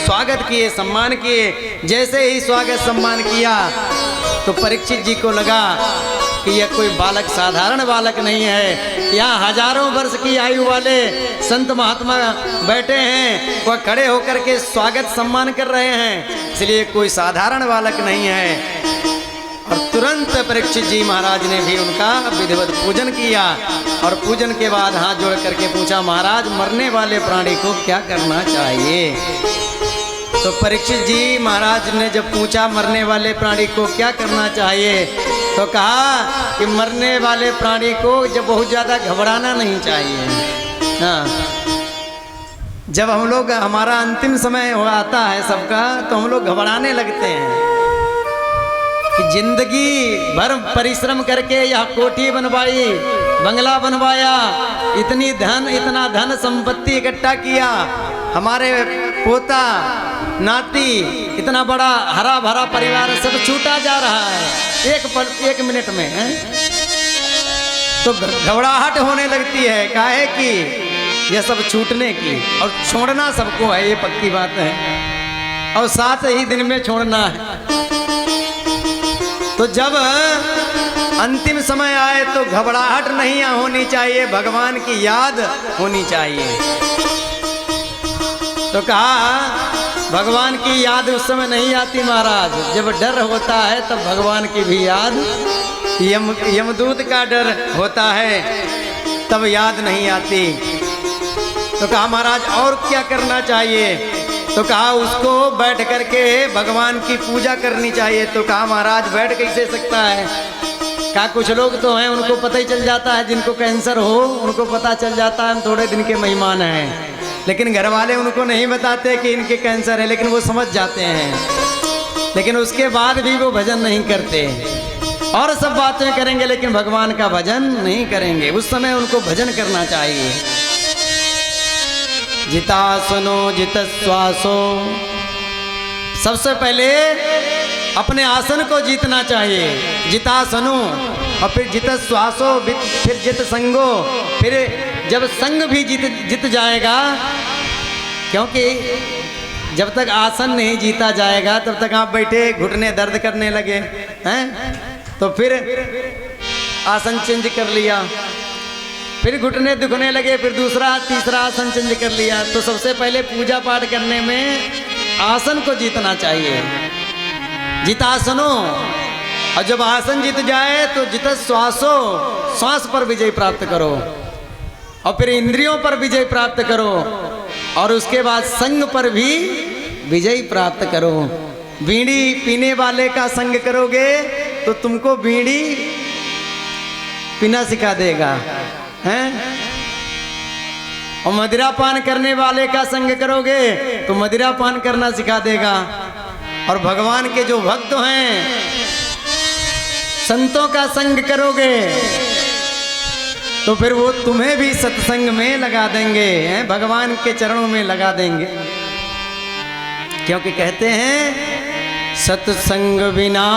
स्वागत किए, सम्मान किए। जैसे ही स्वागत सम्मान किया तो परीक्षित जी को लगा कि यह कोई बालक साधारण बालक नहीं है, यहाँ हजारों वर्ष की आयु वाले संत महात्मा बैठे हैं, वह खड़े होकर के स्वागत सम्मान कर रहे हैं, इसलिए कोई साधारण बालक नहीं है। और तुरंत परीक्षित जी महाराज ने भी उनका विधिवत पूजन किया और पूजन के बाद हाथ जोड़ करके पूछा, महाराज मरने वाले प्राणी को क्या करना चाहिए? तो परीक्षित जी महाराज ने जब पूछा मरने वाले प्राणी को क्या करना चाहिए, तो कहा कि मरने वाले प्राणी को जब बहुत ज़्यादा घबराना नहीं चाहिए। हाँ, जब हम लोग हमारा अंतिम समय हो आता है सबका, तो हम लोग घबराने लगते हैं कि जिंदगी भर परिश्रम करके यह कोठी बनवाई, बंगला बनवाया, इतना धन संपत्ति इकट्ठा किया, हमारे पोता नाती, इतना बड़ा हरा भरा परिवार सब छूटा जा रहा है एक मिनट में है? तो घबराहट होने लगती है, काहे कि यह सब छूटने की, और छोड़ना सबको है, ये पक्की बात है, और 7 ही दिन में छोड़ना है। तो जब अंतिम समय आए तो घबराहट नहीं होनी चाहिए, भगवान की याद होनी चाहिए। तो कहा भगवान की याद उस समय नहीं आती महाराज, जब डर होता है तब भगवान की भी याद, यमदूत का डर होता है तब याद नहीं आती। तो कहा महाराज और क्या करना चाहिए? तो कहा उसको बैठ करके भगवान की पूजा करनी चाहिए। तो कहा महाराज बैठ कैसे सकता है? कहा कुछ लोग तो हैं उनको पता ही चल जाता है, जिनको कैंसर हो उनको पता चल जाता है हम थोड़े दिन के मेहमान हैं, लेकिन घर वाले उनको नहीं बताते कि इनके कैंसर है, लेकिन वो समझ जाते हैं, लेकिन उसके बाद भी वो भजन नहीं करते, और सब बातें करेंगे लेकिन भगवान का भजन नहीं करेंगे। उस समय उनको भजन करना चाहिए। जितासनो जित श्वासो, सबसे पहले अपने आसन को जीतना चाहिए, जितासनो, और फिर जित श्वासो, फिर जित संगो, फिर जब संग भी जीत जाएगा, क्योंकि जब तक आसन नहीं जीता जाएगा तब तक आप बैठे घुटने दर्द करने लगे हैं, तो फिर आसन चेंज कर लिया, फिर घुटने दुखने लगे, फिर दूसरा तीसरा आसन चेंज कर लिया। तो सबसे पहले पूजा पाठ करने में आसन को जीतना चाहिए, जितासनो, और जब आसन जीत जाए तो जित श्वासो, श्वास पर विजय प्राप्त करो, और फिर इंद्रियों पर विजय प्राप्त करो, और उसके बाद संग पर भी विजय प्राप्त करो। बीड़ी पीने वाले का संग करोगे तो तुमको बीड़ी पीना सिखा देगा, हैं? और मदिरा पान करने वाले का संग करोगे तो मदिरा पान करना सिखा देगा। और भगवान के जो भक्त हैं, संतों का संग करोगे तो फिर वो तुम्हें भी सत्संग में लगा देंगे, हैं? भगवान के चरणों में लगा देंगे, क्योंकि कहते हैं सत्संग बिना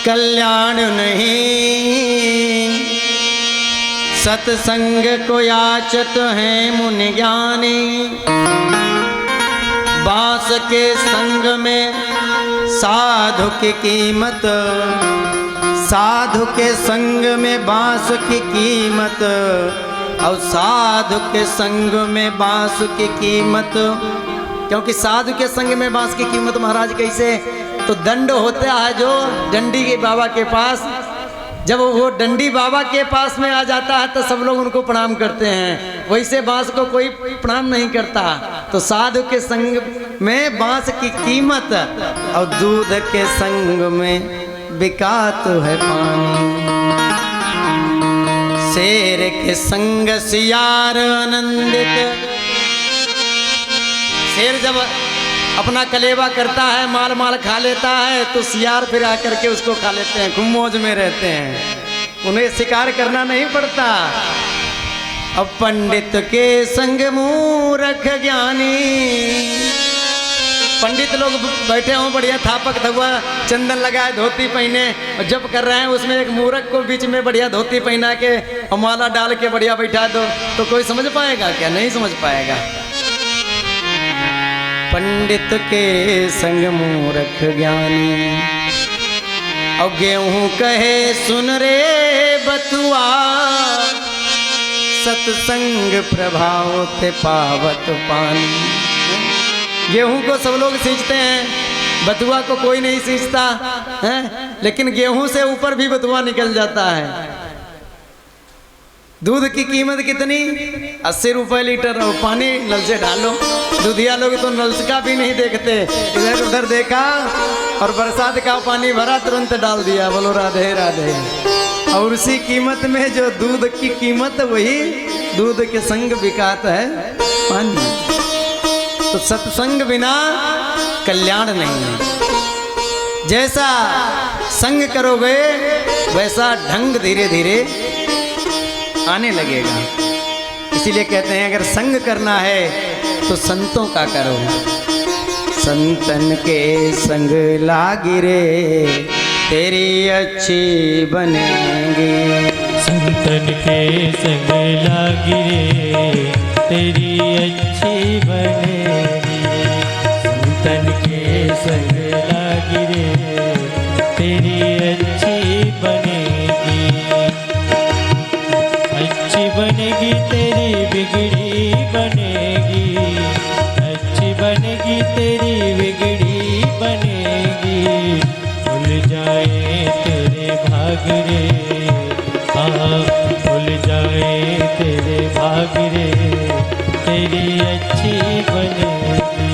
कल्याण नहीं, सत्संग को याचत हैं मुनि ज्ञानी, बांस के संग में साधु की कीमत, साधु के संग में बांस की कीमत, और साधु के संग में बांस की कीमत, क्योंकि साधु के संग में बांस की कीमत महाराज कैसे? तो दंड होता है जो डंडी के बाबा के पास, जब वो डंडी बाबा के पास में आ जाता है तो सब लोग उनको प्रणाम करते हैं, वैसे बांस को कोई प्रणाम नहीं करता। तो साधु के संग में बांस की कीमत, और दूध के संग में बिकात है पानी, शेर के संग सियार आनंदित। शेर जब अपना कलेवा करता है, माल माल खा लेता है, तो सियार फिर आकर के उसको खा लेते हैं, खूब मौज में रहते हैं, उन्हें शिकार करना नहीं पड़ता। अब पंडित के संग मूर्ख ज्ञानी, पंडित लोग बैठे हों बढ़िया थापक थगुआ चंदन लगाए धोती पहने और जब कर रहे हैं उसमें एक मूर्ख को बीच में बढ़िया धोती पहना के और माला डाल के बढ़िया बैठा दो तो कोई समझ पाएगा क्या? नहीं समझ पाएगा। पंडित के संग मूर्ख ज्ञानी और गेहूं कहे सुन रे बतुआ, सत्संग प्रभाव ते पावत पानी। गेहूं को सब लोग सींचते हैं, बथुआ को कोई नहीं सींचता है, लेकिन गेहूं से ऊपर भी बथुआ निकल जाता है। दूध की कीमत कितनी? 80 रुपए लीटर। और पानी नल से डालो। दूधिया लोग तो नल का भी नहीं देखते, इधर उधर देखा और बरसात का पानी भरा तुरंत डाल दिया। बोलो राधे राधे। और उसी कीमत में जो दूध की कीमत वही दूध के संग बिकाता है पानी। तो सत्संग बिना कल्याण नहीं है। जैसा संग करोगे वैसा ढंग धीरे धीरे आने लगेगा। इसीलिए कहते हैं अगर संग करना है तो संतों का करो। संतन के संग लागी रे तेरी अच्छी बनेगी। संतन के संग लागी रे तेरी अच्छी बनेगी। संतन के संग लागी रे तेरी अच्छी बनेगी। अच्छी बनेगी तेरी बिगड़ी बनेगी। अच्छी बनेगी तेरी बिगड़ी बनेगी। भूल जाए तेरे भाग रे, हाँ भूल जाए तेरे भाग रे तेरी अच्छी बनेगी।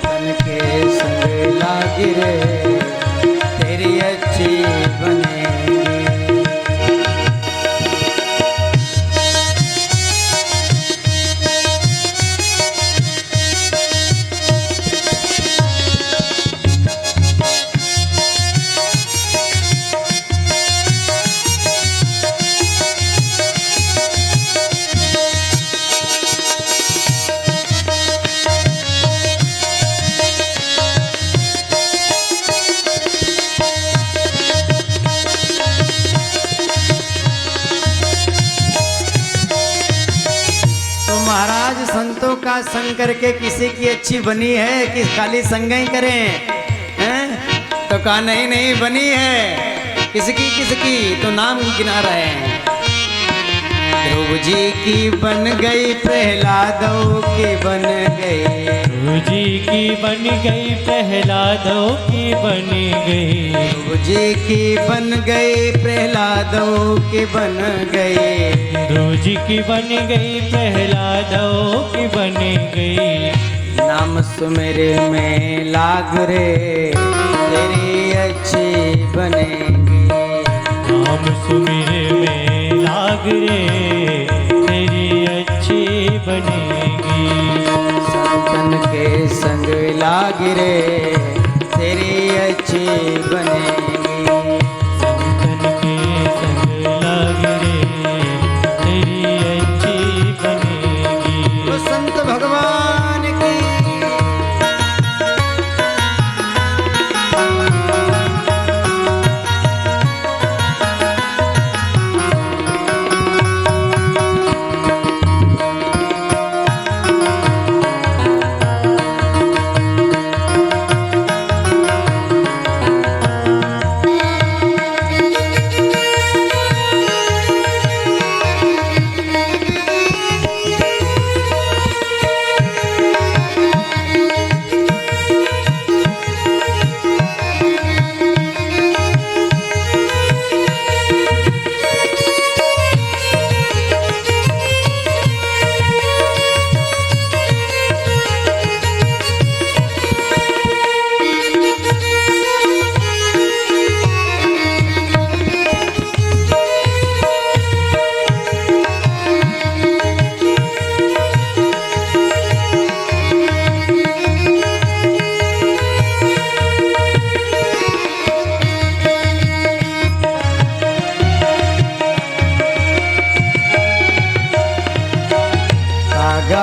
तन के संग लागी रे तेरी अच्छी बनेगी। महाराज संतों का संग करके किसी की अच्छी बनी है कि खाली संग ही करें हैं? तो कहा नहीं नहीं बनी है। किसकी तो नाम गिना रहे हैं। ध्रुव जी की बन गई, प्रहलादों की बन गई। ध्रुव जी की बन गई, प्रहलादों की बन गई। ध्रुव जी की बन गई, प्रहलादों की बन गई। ध्रुव जी की बन गई, प्रहलादों की बन गई। नाम सुमेरे में लाग रे तेरी अच्छी बनेगी। नाम सुमेरे में लाग रे तेरी अच्छी बनेगी। संतन के संग लाग रे तेरी अच्छी बनेगी। संतन के संग लाग रे तेरी अच्छी बनेगी। तो संत भगवान की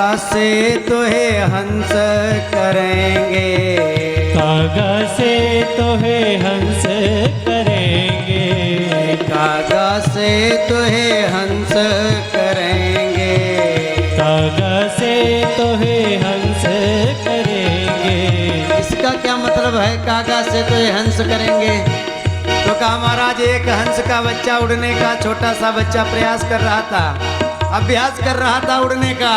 कागा से तुहे हंस करेंगे, कागा से तोहे हंस करेंगे, कागा से तुहे हंस करेंगे, कागा से तोहे हंस करेंगे। इसका क्या मतलब है कागा से तुहे हंस करेंगे? तो कहा महाराज एक हंस का बच्चा उड़ने का, छोटा सा बच्चा प्रयास कर रहा था, अभ्यास कर रहा था उड़ने का,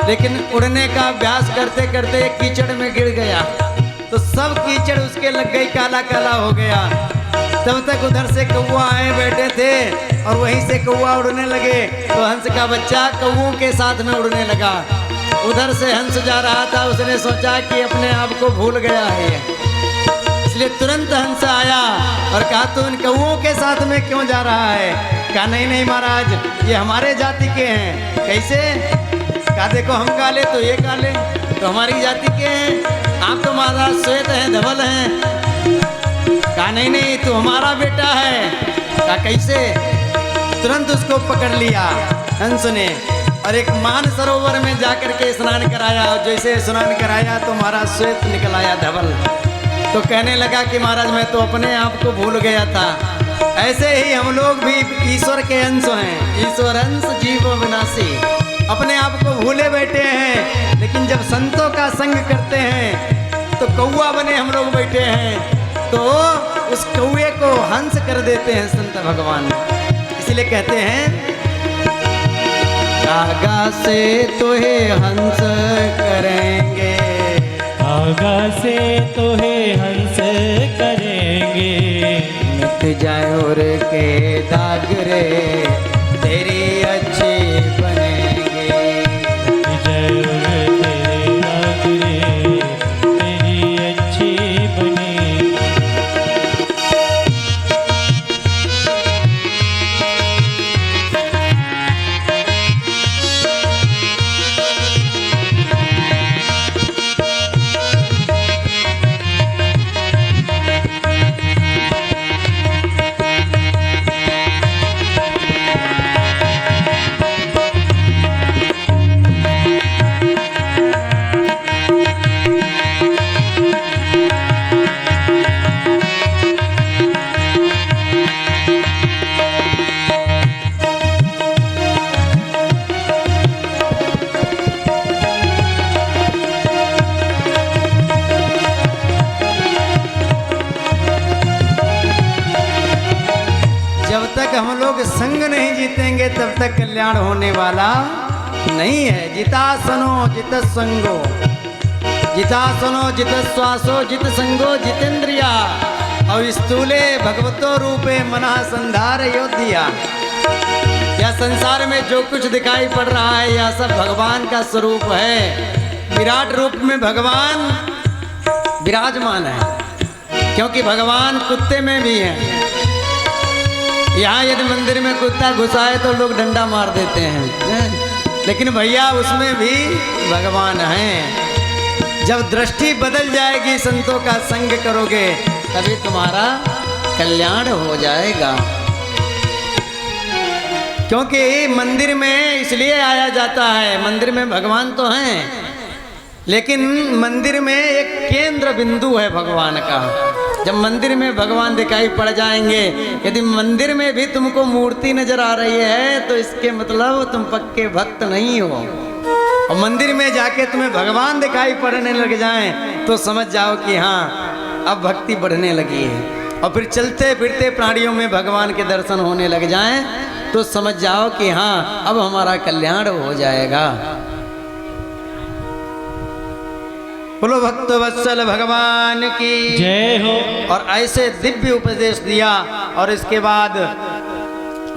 लेकिन उड़ने का अभ्यास करते करते एक कीचड़ में गिर गया तो सब कीचड़ उसके लग गई, काला काला हो गया। तब तक उधर से कौवा आए बैठे थे और वहीं से कौवा उड़ने लगे, तो हंस का बच्चा कौवों के साथ में उड़ने लगा। उधर से हंस जा रहा था, उसने सोचा कि अपने आप को भूल गया है, इसलिए तुरंत हंस आया और कहा तू इन कौवों के साथ में क्यों जा रहा है? कहा नहीं नहीं महाराज, ये हमारे जाति के हैं। कैसे? कहा देखो हम काले तो ये काले, तो हमारी जाति के हैं। आप तो महाराज श्वेत हैं, धवल हैं। कहा नहीं नहीं तू हमारा बेटा है। कहा कैसे? तुरंत उसको पकड़ लिया हंस ने और एक मान सरोवर में जाकर के स्नान कराया, और जैसे स्नान कराया तो महाराज श्वेत निकल आया, धवल। तो कहने लगा कि महाराज मैं तो अपने आप को भूल गया था। ऐसे ही हम लोग भी ईश्वर के अंश हैं, ईश्वर अंश जीव विनाशी, अपने आप को भूले बैठे हैं, लेकिन जब संतों का संग करते हैं तो कौवा बने हम लोग बैठे हैं, तो उस कौवे को हंस कर देते हैं संत भगवान। इसलिए कहते हैं कागा से तुहे हंस करेंगे, कागा से तोहे हंस करेंगे, मिट जाए और के दाग रे तेरी अच्छी बनेंगे, जय तेरे दाग रे तेरी अच्छी बनेगी। हम लोग संग नहीं जीतेंगे तब तक कल्याण होने वाला नहीं है। जिता सनो जित संगो, जिता सनो जित श्वासो जित संगो जितेंद्रिया, और स्थूले भगवतो रूपे मना संधार योद्धिया। या संसार में जो कुछ दिखाई पड़ रहा है यह सब भगवान का स्वरूप है। विराट रूप में भगवान विराजमान है, क्योंकि भगवान कुत्ते में भी है। यहाँ यदि मंदिर में कुत्ता घुसा है तो लोग डंडा मार देते हैं, लेकिन भैया उसमें भी भगवान हैं। जब दृष्टि बदल जाएगी, संतों का संग करोगे, तभी तुम्हारा कल्याण हो जाएगा। क्योंकि मंदिर में इसलिए आया जाता है, मंदिर में भगवान तो हैं, लेकिन मंदिर में एक केंद्र बिंदु है भगवान का। जब मंदिर में भगवान दिखाई पड़ जाएंगे, यदि मंदिर में भी तुमको मूर्ति नजर आ रही है तो इसके मतलब तुम पक्के भक्त नहीं हो। और मंदिर में जाके तुम्हें भगवान दिखाई पड़ने लग जाएं तो समझ जाओ कि हाँ अब भक्ति बढ़ने लगी है। और फिर चलते फिरते प्राणियों में भगवान के दर्शन होने लग जाएं तो समझ जाओ कि हाँ अब हमारा कल्याण हो जाएगा। बोलो भक्त वत्सल भगवान की जय हो। और ऐसे दिव्य उपदेश दिया। और इसके बाद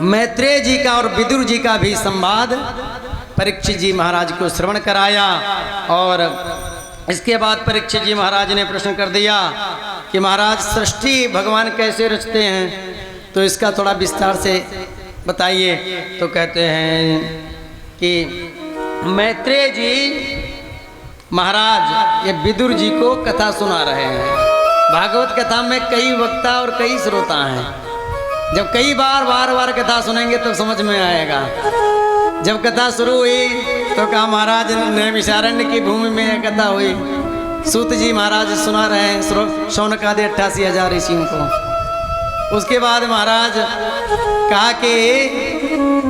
मैत्रेय जी का और विदुर जी का भी संवाद परीक्षित जी महाराज को श्रवण कराया। और इसके बाद परीक्षित जी महाराज ने प्रश्न कर दिया कि महाराज सृष्टि भगवान कैसे रचते हैं, तो इसका थोड़ा विस्तार से बताइए। तो कहते हैं कि मैत्रेय जी महाराज ये विदुर जी को कथा सुना रहे हैं। भागवत कथा में कई वक्ता और कई श्रोता हैं। जब कई बार बार कथा सुनेंगे तब समझ में आएगा। जब कथा शुरू हुई तो कहा महाराज नैमिषारण्य की भूमि में यह कथा हुई। सूत जी महाराज सुना रहे हैं शौनकादि 88,000 ऋषियों को। उसके बाद महाराज कहा कि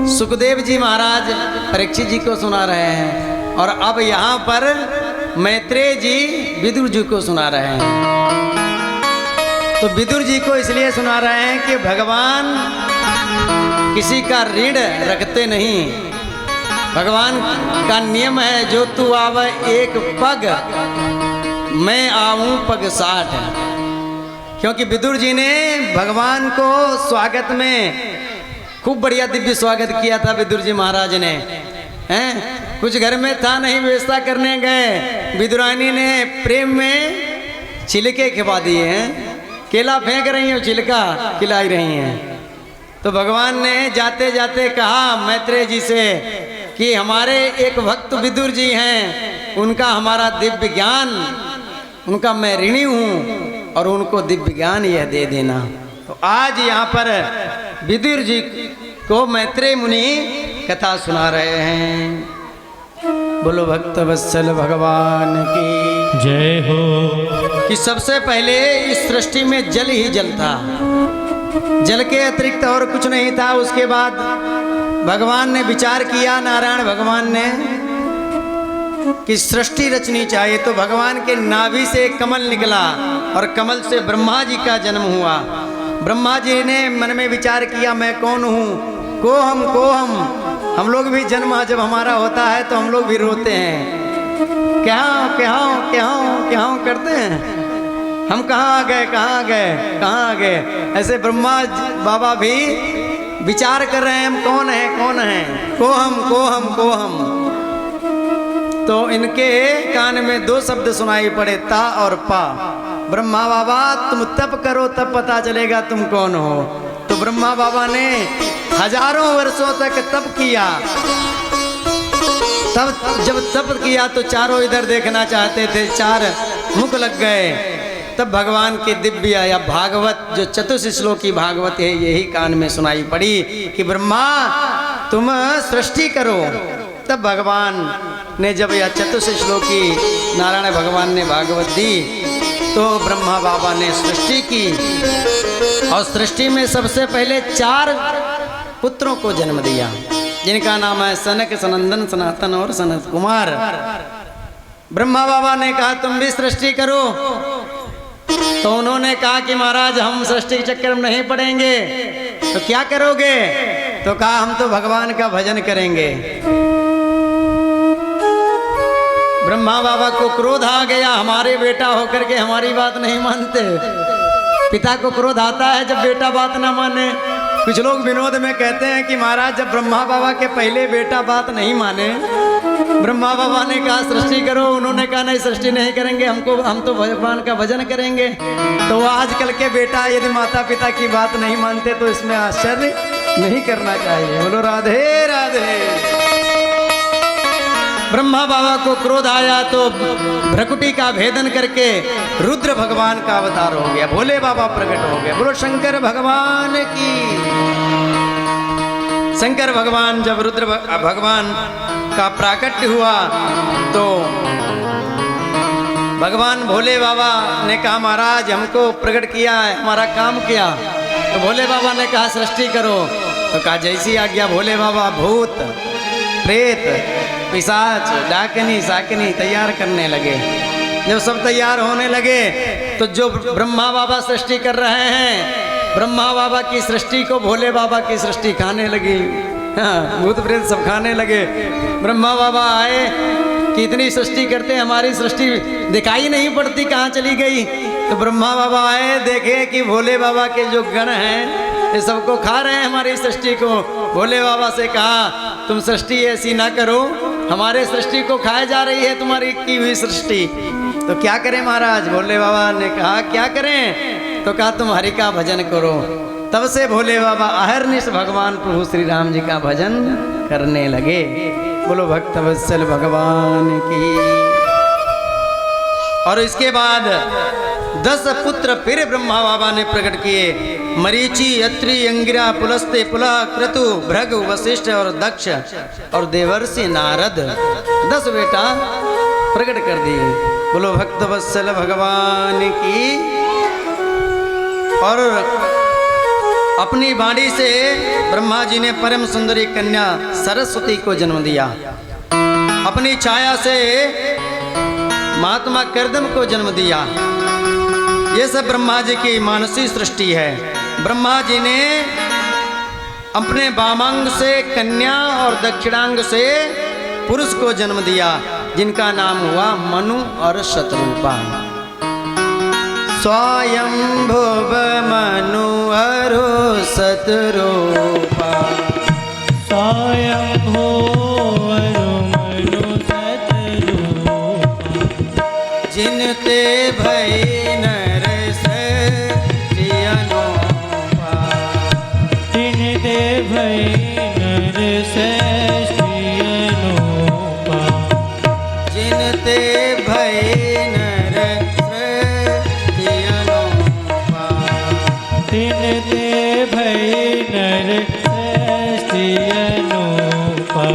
सुखदेव जी महाराज परीक्षित जी को सुना रहे हैं और अब यहाँ पर मैत्रेय जी विदुर जी को सुना रहे हैं। तो विदुर जी को इसलिए सुना रहे हैं कि भगवान किसी का ऋण रखते नहीं। भगवान का नियम है जो तू आवे एक पग मैं आऊं पग 60। क्योंकि विदुर जी ने भगवान को स्वागत में खूब बढ़िया दिव्य स्वागत किया था। विदुर जी महाराज ने हैं कुछ घर में था नहीं, व्यवस्था करने गए, विदुरानी ने प्रेम में छिलके खिला दिए हैं। केला फेंक रही हैं, छिलका खिलाई रही हैं। तो भगवान ने जाते जाते कहा मैत्रेय जी से कि हमारे एक भक्त विदुर जी हैं, उनका हमारा दिव्य ज्ञान, उनका मैं ऋणी हूँ और उनको दिव्य ज्ञान यह दे देना। तो आज यहाँ पर विदुर जी को मैत्रेय मुनि कथा सुना रहे हैं। बोलो भक्त वत्सल भगवान की जय हो। कि सबसे पहले इस सृष्टि में जल ही जल था, जल के अतिरिक्त और कुछ नहीं था। उसके बाद भगवान ने विचार किया, नारायण भगवान ने, कि सृष्टि रचनी चाहिए। तो भगवान के नाभि से कमल निकला और कमल से ब्रह्मा जी का जन्म हुआ। ब्रह्मा जी ने मन में विचार किया मैं कौन हूँ, को हम लोग भी जन्म जब हमारा होता है तो हम लोग भी रोते हैं, क्या करते हैं, हम कहाँ आ गए। ऐसे ब्रह्मा बाबा भी विचार कर रहे हैं हम कौन है, को हम। तो इनके कान में 2 शब्द सुनाई पड़े, ता और पा। ब्रह्मा बाबा तुम तप करो तब पता चलेगा तुम कौन हो। तो ब्रह्मा बाबा ने हजारों वर्षों तक तप किया। तब जब तप किया तो चारों इधर देखना चाहते थे, 4 मुख लग गए। तब भगवान की दिव्य या भागवत जो चतुश्लोकी भागवत है यही कान में सुनाई पड़ी कि ब्रह्मा तुम सृष्टि करो। तब भगवान ने जब यह चतुश्लोकी नारायण भगवान ने भागवत दी तो ब्रह्मा बाबा ने सृष्टि की और सृष्टि में सबसे पहले 4 पुत्रों को जन्म दिया, जिनका नाम है सनक, सनंदन, सनातन और सनत कुमार। ब्रह्मा बाबा ने कहा तुम भी सृष्टि करो। तो उन्होंने कहा कि महाराज हम सृष्टि के चक्कर में नहीं पड़ेंगे। तो क्या करोगे? तो कहा हम तो भगवान का भजन करेंगे। ब्रह्मा बाबा को क्रोध आ गया, हमारे बेटा होकर के हमारी बात नहीं मानते। पिता को क्रोध आता है जब बेटा बात ना माने। कुछ लोग विनोद में कहते हैं कि महाराज जब ब्रह्मा बाबा के पहले बेटा बात नहीं माने, ब्रह्मा बाबा ने कहा सृष्टि करो, उन्होंने कहा नहीं सृष्टि नहीं करेंगे, हम तो भगवान का भजन करेंगे। तो आजकल के बेटा यदि माता पिता की बात नहीं मानते तो इसमें आश्चर्य नहीं करना चाहिए। बोलो राधे राधे। ब्रह्मा बाबा को क्रोध आया तो भ्रकुटी का भेदन करके रुद्र भगवान का अवतार हो गया, भोले बाबा प्रकट हो गए। बोलो शंकर भगवान की। शंकर भगवान जब रुद्र भगवान का प्राकट्य हुआ तो भगवान भोले बाबा ने कहा महाराज हमको प्रकट किया है, हमारा काम किया। तो भोले बाबा ने कहा सृष्टि करो। तो कहा जैसी आज्ञा। भोले बाबा भूत प्रेत पिशाच डाकनी साकनी तैयार करने लगे। जब सब तैयार होने लगे तो जो ब्रह्मा बाबा सृष्टि कर रहे हैं, ब्रह्मा बाबा की सृष्टि को भोले बाबा की सृष्टि खाने लगी। हाँ, भूत प्रेत सब खाने लगे। ब्रह्मा बाबा आए कि इतनी सृष्टि करते हमारी सृष्टि दिखाई नहीं पड़ती, कहाँ चली गई। तो ब्रह्मा बाबा आए, देखे कि भोले बाबा के जो गण हैं ये सबको खा रहे हैं हमारी सृष्टि को। भोले बाबा से कहा तुम सृष्टि ऐसी ना करो, हमारे सृष्टि को खाए जा रही है तुम्हारी की हुई सृष्टि। तो क्या करें महाराज? भोले बाबा ने कहा क्या करें? तो कहा तुम हरि का भजन करो। तब से भोले बाबा अहरनिश भगवान प्रभु श्री राम जी का भजन करने लगे। बोलो भक्त वत्सल भगवान की। और इसके बाद 10 पुत्र फिर ब्रह्मा बाबा ने प्रकट किए। मरीचि, अत्रि, अंगिरा, पुलस्त्य, पुलह, क्रतु, भृग, वशिष्ठ और दक्ष और देवर्षि नारद 10 बेटा प्रकट कर दिए। बोलो भक्त वत्सल भगवान की। और अपनी वाणी से ब्रह्मा जी ने परम सुंदरी कन्या सरस्वती को जन्म दिया। अपनी छाया से महात्मा कर्दम को जन्म दिया। ये सब ब्रह्मा जी की मानसी सृष्टि है। ब्रह्मा जी ने अपने वामांग से कन्या और दक्षिणांग से पुरुष को जन्म दिया, जिनका नाम हुआ मनु और शतरूपा। स्वयंभुव मनु हरो शतरूपा। जिनते भई नर सृष्टि अनुपा। जिनते भई नर सृष्टि अनुपा। जिनते भई नर सृष्टि अनुपा। जिनते भई नर सृष्टि अनुपा।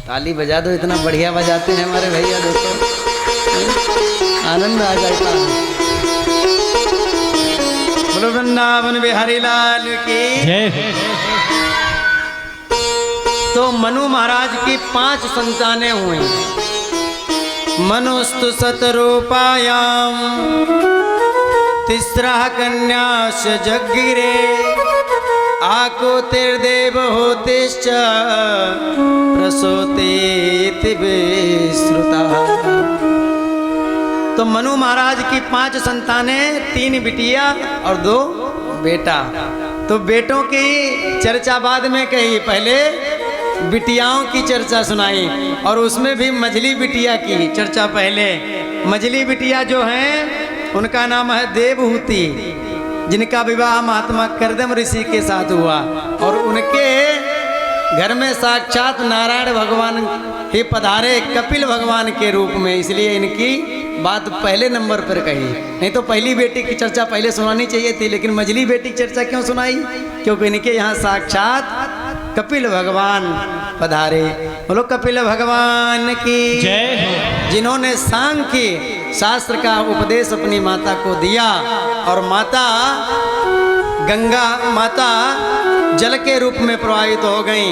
ताली बजा दो, इतना बढ़िया बजाते हैं हमारे भैया, देखो आनंद आ जाता है। बोलो वृंदावन बिहारी लाल की। तो मनु महाराज की 5 संतानें हुई। मनुस्तु शतरूपायाम तिस्रा कन्याश जगिरे। आकुतिर्देव होतिश्च प्रसूति विश्रुता। तो मनु महाराज की 5 संतानें, 3 बिटिया और 2 बेटा। तो बेटों की चर्चा बाद में कही, पहले बिटियाओं की चर्चा सुनाई और उसमें भी मझली बिटिया की चर्चा पहले। मझली बिटिया जो हैं उनका नाम है देवहूति, जिनका विवाह महात्मा कर्दम ऋषि के साथ हुआ और उनके घर में साक्षात नारायण भगवान ही पधारे कपिल भगवान के रूप में, इसलिए इनकी बात पहले नंबर पर कही। नहीं तो पहली बेटी की चर्चा पहले सुनानी चाहिए थी, लेकिन मझली बेटी की चर्चा क्यों सुनाई? क्योंकि इनके यहाँ साक्षात कपिल भगवान पधारे। बोलो कपिल भगवान की जय। जिन्होंने सांख्य शास्त्र का उपदेश अपनी माता को दिया और माता गंगा माता जल के रूप में प्रवाहित हो गई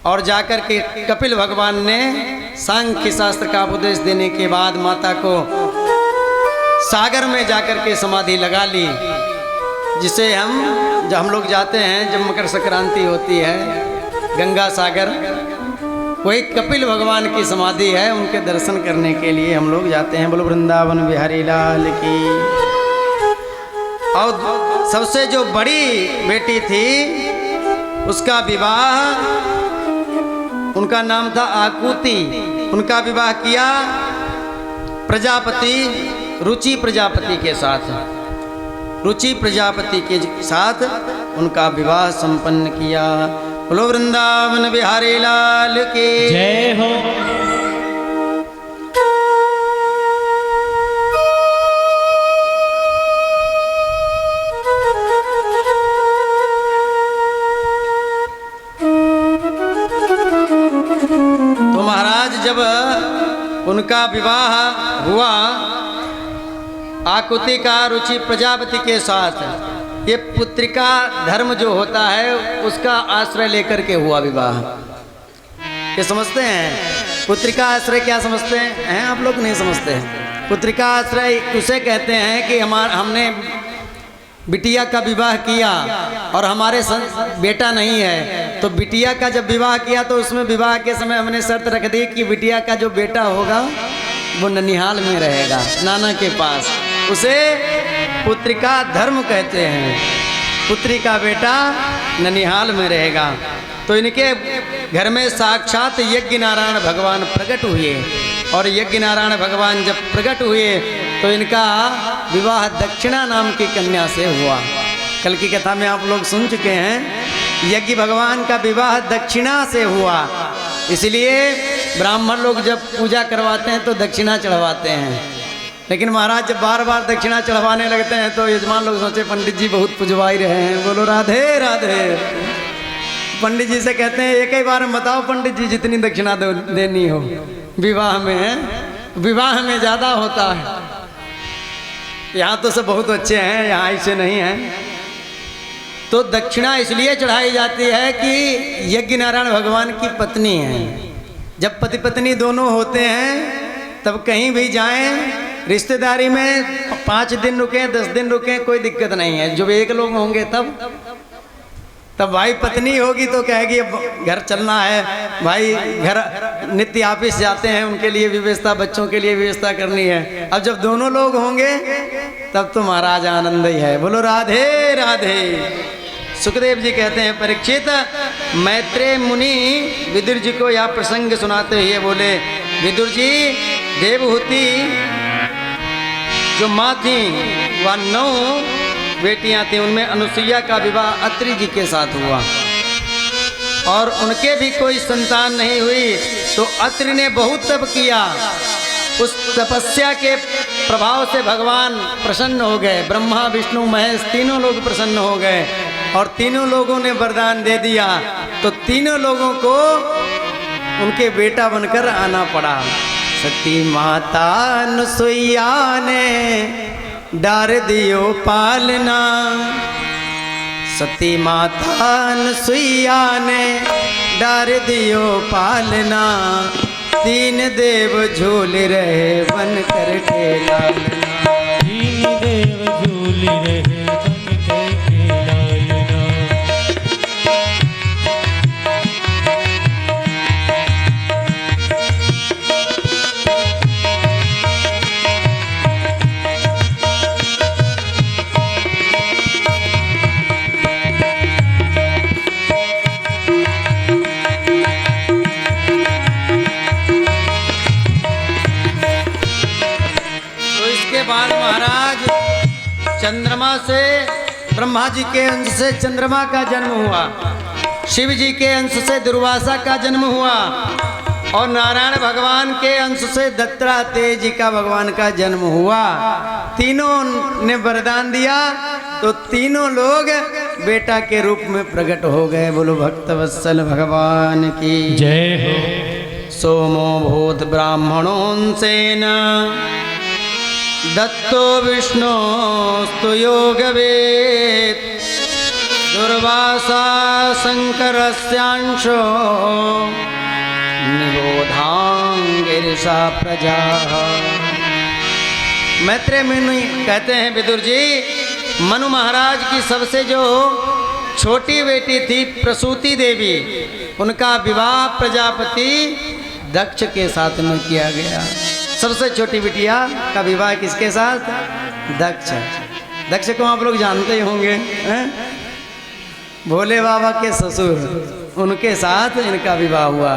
और जाकर के कपिल भगवान ने सांख्य शास्त्र का उपदेश देने के बाद माता को सागर में जाकर के समाधि लगा ली, जिसे जब हम लोग जाते हैं, जब मकर संक्रांति होती है, गंगा सागर, वही कपिल भगवान की समाधि है, उनके दर्शन करने के लिए हम लोग जाते हैं। बोलो वृंदावन बिहारी लाल की। और सबसे जो बड़ी बेटी थी उसका विवाह, उनका नाम था आकुति, उनका विवाह किया प्रजापति रुचि प्रजापति के साथ। रुचि प्रजापति के साथ उनका विवाह संपन्न किया। बोलो वृंदावन बिहारी लाल की जय हो। तो महाराज जब उनका विवाह हुआ आकुति का रुचि प्रजापति के साथ, ये पुत्रिका धर्म जो होता है उसका आश्रय लेकर के हुआ विवाह। ये समझते हैं पुत्रिका आश्रय क्या समझते हैं? आप लोग नहीं समझते हैं। पुत्रिका आश्रय उसे कहते हैं कि हमने बिटिया का विवाह किया और हमारे बेटा नहीं है, तो बिटिया का जब विवाह किया तो उसमें विवाह के समय हमने शर्त रख दी कि बिटिया का जो बेटा होगा वो ननिहाल में रहेगा, नाना के पास। उसे पुत्रिका धर्म कहते हैं। पुत्री का बेटा ननिहाल में रहेगा। तो इनके घर में साक्षात यज्ञ नारायण भगवान प्रकट हुए और यज्ञ नारायण भगवान जब प्रकट हुए तो इनका विवाह दक्षिणा नाम की कन्या से हुआ। कल की कथा में आप लोग सुन चुके हैं यज्ञ भगवान का विवाह दक्षिणा से हुआ, इसलिए ब्राह्मण लोग जब पूजा करवाते हैं तो दक्षिणा चढ़वाते हैं। लेकिन महाराज जब बार बार दक्षिणा चढ़वाने लगते हैं तो यजमान लोग सोचे पंडित जी बहुत पुजवा ही रहे हैं, बोलो राधे राधे। पंडित जी से कहते हैं एक ही बार में बताओ पंडित जी जितनी दक्षिणा देनी हो। विवाह में है, विवाह में ज़्यादा होता है। यहाँ तो सब बहुत अच्छे हैं, यहाँ ऐसे नहीं हैं। तो दक्षिणा इसलिए चढ़ाई जाती है कि यज्ञ नारायण भगवान की पत्नी है। जब पति पत्नी दोनों होते हैं तब कहीं भी जाएं, रिश्तेदारी में 5 दिन रुकें 10 दिन रुकें कोई दिक्कत नहीं है। जब एक लोग होंगे तब भाई पत्नी होगी तो कहेगी अब घर चलना है, भाई घर नित्य ऑफिस जाते हैं उनके लिए व्यवस्था, बच्चों के लिए व्यवस्था करनी है। अब जब दोनों लोग होंगे तब तो महाराज आनंद ही है, बोलो राधे राधे। सुखदेव जी कहते हैं परीक्षित, मैत्रेय मुनि विदुर जी को यह प्रसंग सुनाते हुए बोले, विदुर जी देवहूति जो माँ थी वह 9 बेटियां थी, उनमें अनुसुईया का विवाह अत्रि जी के साथ हुआ और उनके भी कोई संतान नहीं हुई। तो अत्रि ने बहुत तप किया, उस तपस्या के प्रभाव से भगवान प्रसन्न हो गए। ब्रह्मा विष्णु महेश तीनों लोग प्रसन्न हो गए और तीनों लोगों ने वरदान दे दिया। तो तीनों लोगों को उनके बेटा बनकर आना पड़ा। सती माता अनुसुईया ने डार दियो पालना, सती माता अनुसुईया ने डार दियो पालना, 3 देव झूल रहे बन कर के लालना, 3 देव झूल रहे बन कर के लालना। बाद महाराज चंद्रमा से, ब्रह्मा जी के अंश से चंद्रमा का जन्म हुआ, शिव जी के अंश से दुर्वासा का जन्म हुआ और नारायण भगवान के अंश से दत्तात्रेय जी का भगवान का जन्म हुआ। तीनों ने वरदान दिया तो तीनों लोग बेटा के रूप में प्रकट हो गए। बोलो भक्तवत्सल भगवान की जय हो। सोमो भूत ब्राह्मणों सेन दत्तो विष्णोस्तु योगवेद, दुर्वासा शंकरस्यांशो निबोधांगिरिषा प्रजा। मैत्रेय मुनि कहते हैं विदुर जी, मनु महाराज की सबसे जो छोटी बेटी थी प्रसूति देवी, उनका विवाह प्रजापति दक्ष के साथ में किया गया। सबसे छोटी बिटिया का विवाह किसके साथ? दक्ष। दक्ष को आप लोग जानते ही होंगे, भोले बाबा के ससुर, उनके साथ इनका विवाह हुआ।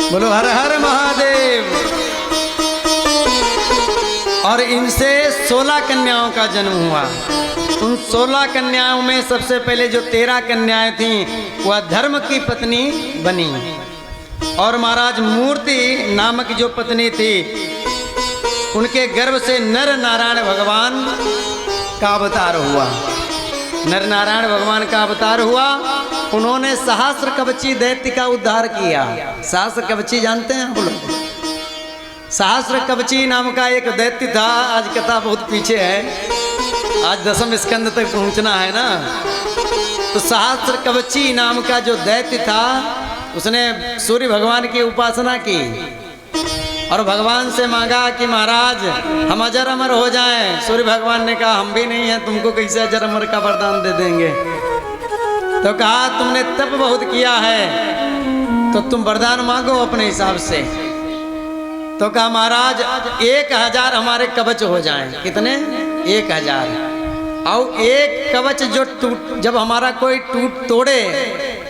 बोलो हर हर महादेव। और इनसे 16 कन्याओं का जन्म हुआ। उन 16 कन्याओं में सबसे पहले जो 13 कन्याएं थीं वह धर्म की पत्नी बनी और महाराज मूर्ति नामक जो पत्नी थी उनके गर्भ से नर नारायण भगवान का अवतार हुआ। नर नारायण भगवान का अवतार हुआ। उन्होंने सहस्र कवची दैत्य का उद्धार किया। सहस्र कवची जानते हैं आप लोग? सहस्र कवची नाम का एक दैत्य था। आज कथा बहुत पीछे है, आज 10वें स्कंद तक पहुंचना है ना। तो सहस्र कवची नाम का जो दैत्य था उसने सूर्य भगवान की उपासना की और भगवान से मांगा कि महाराज हम अजर अमर हो जाएं। सूर्य भगवान ने कहा हम भी नहीं हैं, तुमको कैसे अजर अमर का वरदान दे देंगे। तो कहा तुमने तप बहुत किया है तो तुम वरदान मांगो अपने हिसाब से। तो कहा महाराज 1000 हमारे कवच हो जाएं। कितने? 1000। और एक कवच जो जब हमारा कोई तोड़े,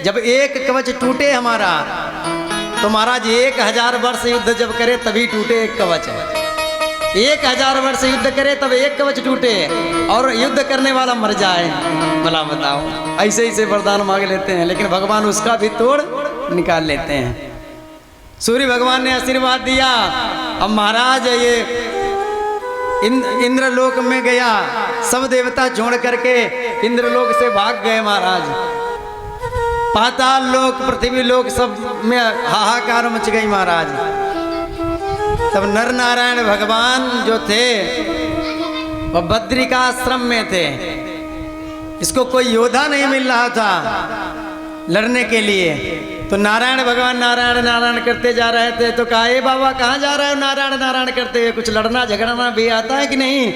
जब एक कवच टूटे हमारा, तो महाराज 1000 वर्ष युद्ध जब करे तभी टूटे एक कवच है। 1000 वर्ष युद्ध करे तब एक कवच टूटे और युद्ध करने वाला मर जाए, भला बताओ। ऐसे ही से वरदान मांग लेते हैं, लेकिन भगवान उसका भी तोड़ निकाल लेते हैं। सूर्य भगवान ने आशीर्वाद दिया। अब महाराज ये इंद्रलोक में गया, सब देवता छोड़ करके इंद्रलोक से भाग गए महाराज। पाताल लोक, पृथ्वी लोक सब में हाहाकार मच गई महाराज। तब नर नारायण भगवान जो थे वह बद्रिकाश्रम में थे। इसको कोई योद्धा नहीं मिल रहा था लड़ने के लिए, तो नारायण भगवान नारायण नारायण करते जा रहे थे। तो कहा, ए बाबा कहाँ जा रहे हो नारायण नारायण करते हुए, कुछ लड़ना झगड़ना भी आता है कि नहीं?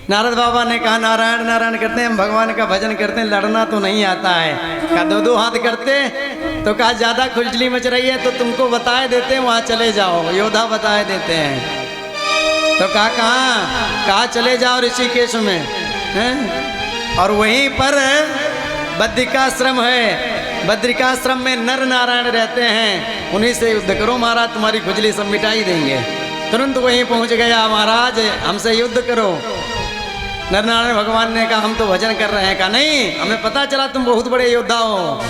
नारद बाबा ने कहा, नारायण नारायण करते हैं, हम भगवान का भजन करते हैं, लड़ना तो नहीं आता है। कहा, दो दो हाथ करते? तो कहा, ज़्यादा खुजली मच रही है तो तुमको बताए देते हैं, वहाँ चले जाओ, योद्धा बताए देते हैं। तो कहा, कहाँ चले जाओ? ऋषिकेश में हैं? और वहीं पर बद्रिकाश्रम है, बद्रिकाश्रम में नर नारायण रहते हैं, उन्हीं से युद्ध करो महाराज, तुम्हारी खुजली सब मिटाई देंगे। तुरंत वहीं पहुंच गया, महाराज हमसे युद्ध करो। नर नारायण भगवान ने कहा, हम तो भजन कर रहे हैं। कहा, नहीं, हमें पता चला तुम बहुत बड़े योद्धा हो।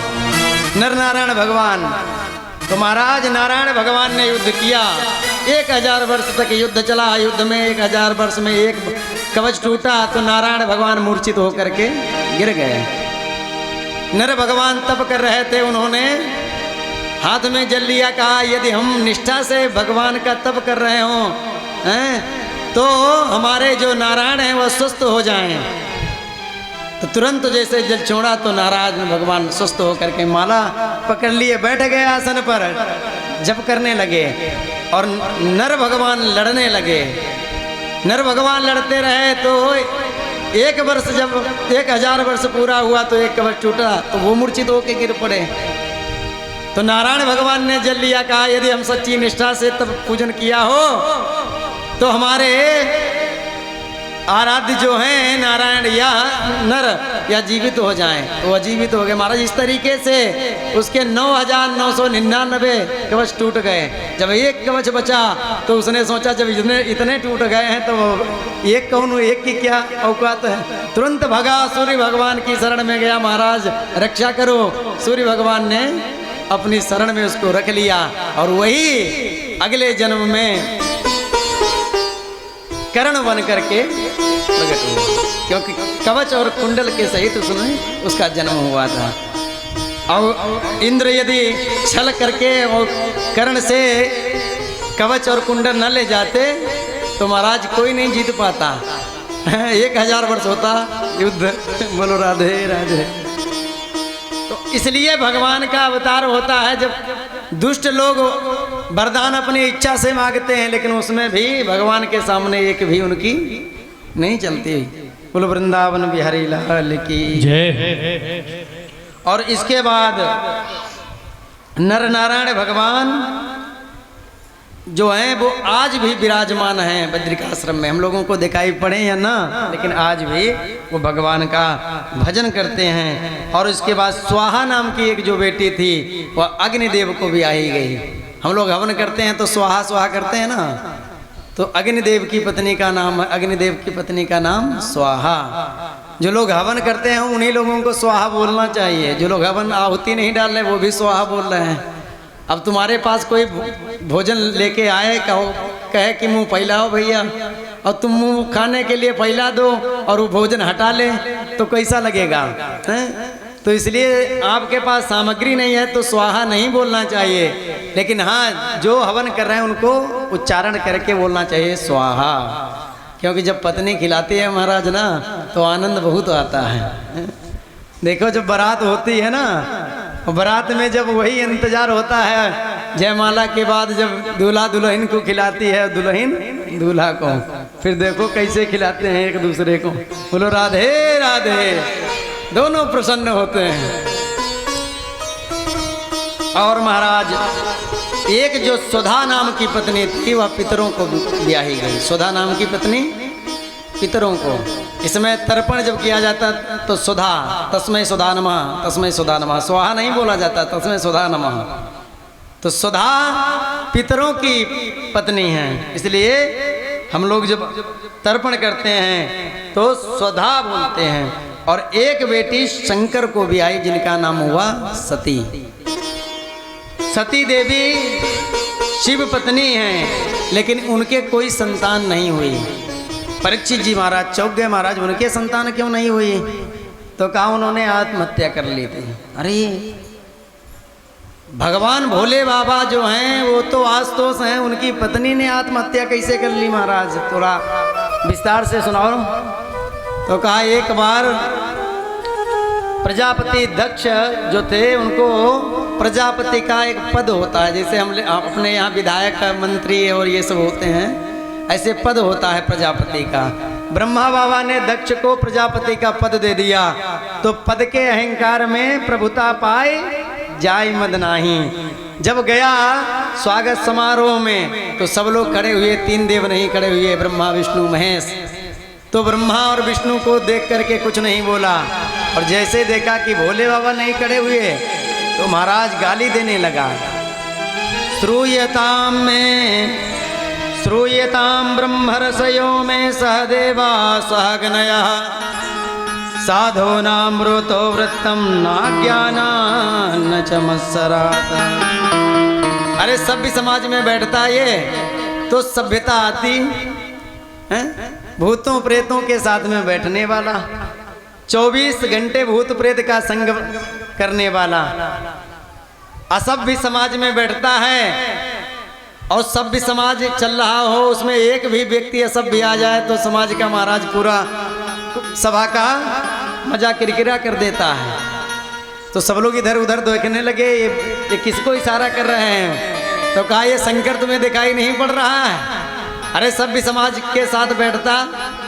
नर नारायण भगवान, तो महाराज नारायण भगवान ने युद्ध किया। 1000 वर्ष तक युद्ध चला। युद्ध में 1000 वर्ष में एक कवच टूटा तो नारायण भगवान मूर्छित होकर के गिर गए। नर भगवान तप कर रहे थे, उन्होंने हाथ में जल लिया। कहा, यदि हम निष्ठा से भगवान का तप कर रहे हों तो हमारे जो नारायण हैं वह स्वस्थ हो जाएं। तो तुरंत जैसे जल छोड़ा तो नारायण भगवान स्वस्थ होकर के माला पकड़ लिए, बैठ गए आसन पर, जप करने लगे और नर भगवान लड़ने लगे। नर भगवान लड़ते रहे तो 1 वर्ष, जब 1000 वर्ष पूरा हुआ तो एक कवच टूटा तो वो मूर्छित होकर गिर पड़े। तो नारायण भगवान ने जल लिया। कहा, यदि हम सच्ची निष्ठा से तब पूजन किया हो तो हमारे आराध्य जो हैं नारायण या नर या जीवित हो जाएं। तो वह जीवित हो गए महाराज। इस तरीके से उसके 9999 कवच टूट गए। जब एक कवच बचा तो उसने सोचा, जब इतने टूट गए हैं तो एक कौन, एक की क्या औकात है। तुरंत भगा, सूर्य भगवान की शरण में गया, महाराज रक्षा करो। सूर्य भगवान ने अपनी शरण में उसको रख लिया और वही अगले जन्म में कर्ण बन करके प्रकट हुआ, क्योंकि कवच और कुंडल के सहित उसमें उसका जन्म हुआ था। और इंद्र यदि छल करके और कर्ण से कवच और कुंडल न ले जाते तो महाराज कोई नहीं जीत पाता। 1000 वर्ष होता युद्ध। बोलो राधे राधे। तो इसलिए भगवान का अवतार होता है। जब दुष्ट लोग वरदान अपनी इच्छा से मांगते हैं, लेकिन उसमें भी भगवान के सामने एक भी उनकी नहीं चलती। बोलो वृंदावन बिहारी लाल की जय। और इसके बाद नर नारायण भगवान जो हैं वो आज भी विराजमान हैं बद्रिकाश्रम में। हम लोगों को दिखाई पड़े या ना, लेकिन आज भी वो भगवान का भजन करते हैं। और इसके बाद स्वाहा नाम की एक जो बेटी थी वह अग्निदेव को भी आई गई। हम लोग हवन करते हैं तो स्वाहा स्वाहा करते हैं ना, तो अग्निदेव की पत्नी का नाम, अग्निदेव की पत्नी का नाम स्वाहा। जो लोग हवन करते हैं उन्हीं लोगों को स्वाहा बोलना चाहिए। जो लोग हवन आहुति नहीं डाल रहे वो भी स्वाहा बोल रहे हैं। अब तुम्हारे पास कोई भोजन लेके आए, कहे कि मुंह फैलाओ भैया, और तुम मुंह खाने के लिए फैला दो और वो भोजन हटा ले तो कैसा लगेगा हैं? तो इसलिए आपके पास सामग्री नहीं है तो स्वाहा नहीं बोलना चाहिए, लेकिन हाँ जो हवन कर रहे हैं उनको उच्चारण करके बोलना चाहिए स्वाहा। क्योंकि जब पत्नी खिलाती है महाराज ना तो आनंद बहुत आता है। देखो जब बारात होती है ना, बारात में जब वही इंतजार होता है जयमाला के बाद, जब दूल्हा दुल्हन को खिलाती है दुल्हन दूल्हा को, फिर देखो कैसे खिलाते हैं एक दूसरे को। बोलो राधे राधे। दोनों प्रसन्न होते हैं। और महाराज एक जो सुधा नाम की पत्नी थी वह पितरों को ब्याही गई। सुधा नाम की पत्नी पितरों को। इसमें तर्पण जब किया जाता तो सुधा, तस्मै सुधा नमः, तस्मै सुधा नमः, स्वाहा नहीं बोला जाता, तस्मै सुधा नमः। तो सुधा पितरों की पत्नी है, इसलिए हम लोग जब तर्पण करते हैं तो स्वधा बोलते हैं। और एक बेटी शंकर को भी आई जिनका नाम हुआ सती। सती देवी शिव पत्नी हैं, लेकिन उनके कोई संतान नहीं हुई। परीक्षित जी महाराज चौक गए, महाराज उनके संतान क्यों नहीं हुई? तो कहा उन्होंने आत्महत्या कर ली थी। अरे भगवान भोले बाबा जो हैं वो तो आशुतोष हैं, उनकी पत्नी ने आत्महत्या कैसे कर ली महाराज? थोड़ा विस्तार से सुनाओ। तो कहा एक बार प्रजापति दक्ष जो थे, उनको प्रजापति का एक पद होता है, जैसे हम अपने यहाँ विधायक मंत्री और ये सब होते हैं, ऐसे पद होता है प्रजापति का। ब्रह्मा बाबा ने दक्ष को प्रजापति का पद दे दिया, तो पद के अहंकार में प्रभुता पाए जाय मद नाही। जब गया स्वागत समारोह में तो सब लोग खड़े हुए, 3 देव नहीं खड़े हुए, ब्रह्मा विष्णु महेश। तो ब्रह्मा और विष्णु को देख करके कुछ नहीं बोला, और जैसे देखा कि भोले बाबा नहीं खड़े हुए तो महाराज गाली देने लगा। श्रूयताम ब्रह्मरसयो में सहदेवा सहगनयः साधूनामृतो वृत्तम नाज्ञाना न चमत्सरात्। अरे सभ्य समाज में बैठता ये तो सभ्यता आती है, भूतों प्रेतों के साथ में बैठने वाला, 24 घंटे भूत प्रेत का संग करने वाला असभ्य समाज में बैठता है। और सभ्य समाज चल रहा हो, उसमें एक भी व्यक्ति असभ्य आ जाए तो समाज का महाराज पूरा सभा का मजाक किरकिरा कर देता है। तो सब लोग इधर उधर देखने लगे, ये किसको इशारा कर रहे हैं? तो कहा ये शंकर तुम्हें दिखाई नहीं पड़ रहा है? अरे सभ्य समाज के साथ बैठता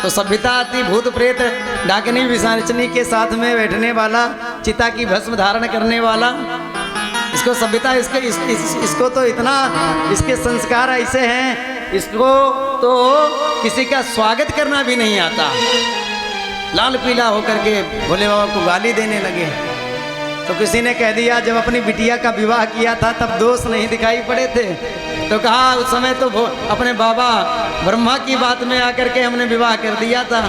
तो सभ्यता आती, भूत प्रेत डाकनी विसाचनी के साथ में बैठने वाला, चिता की भस्म धारण करने वाला, इसको सभ्यता, इसको तो इतना, इसके संस्कार ऐसे हैं, इसको तो किसी का स्वागत करना भी नहीं आता। लाल पीला होकर के भोले बाबा को गाली देने लगे। तो किसी ने कह दिया जब अपनी बिटिया का विवाह किया था तब दोष नहीं दिखाई पड़े थे। तो कहा उस समय तो अपने बाबा ब्रह्मा की बात में आकर के हमने विवाह कर दिया था,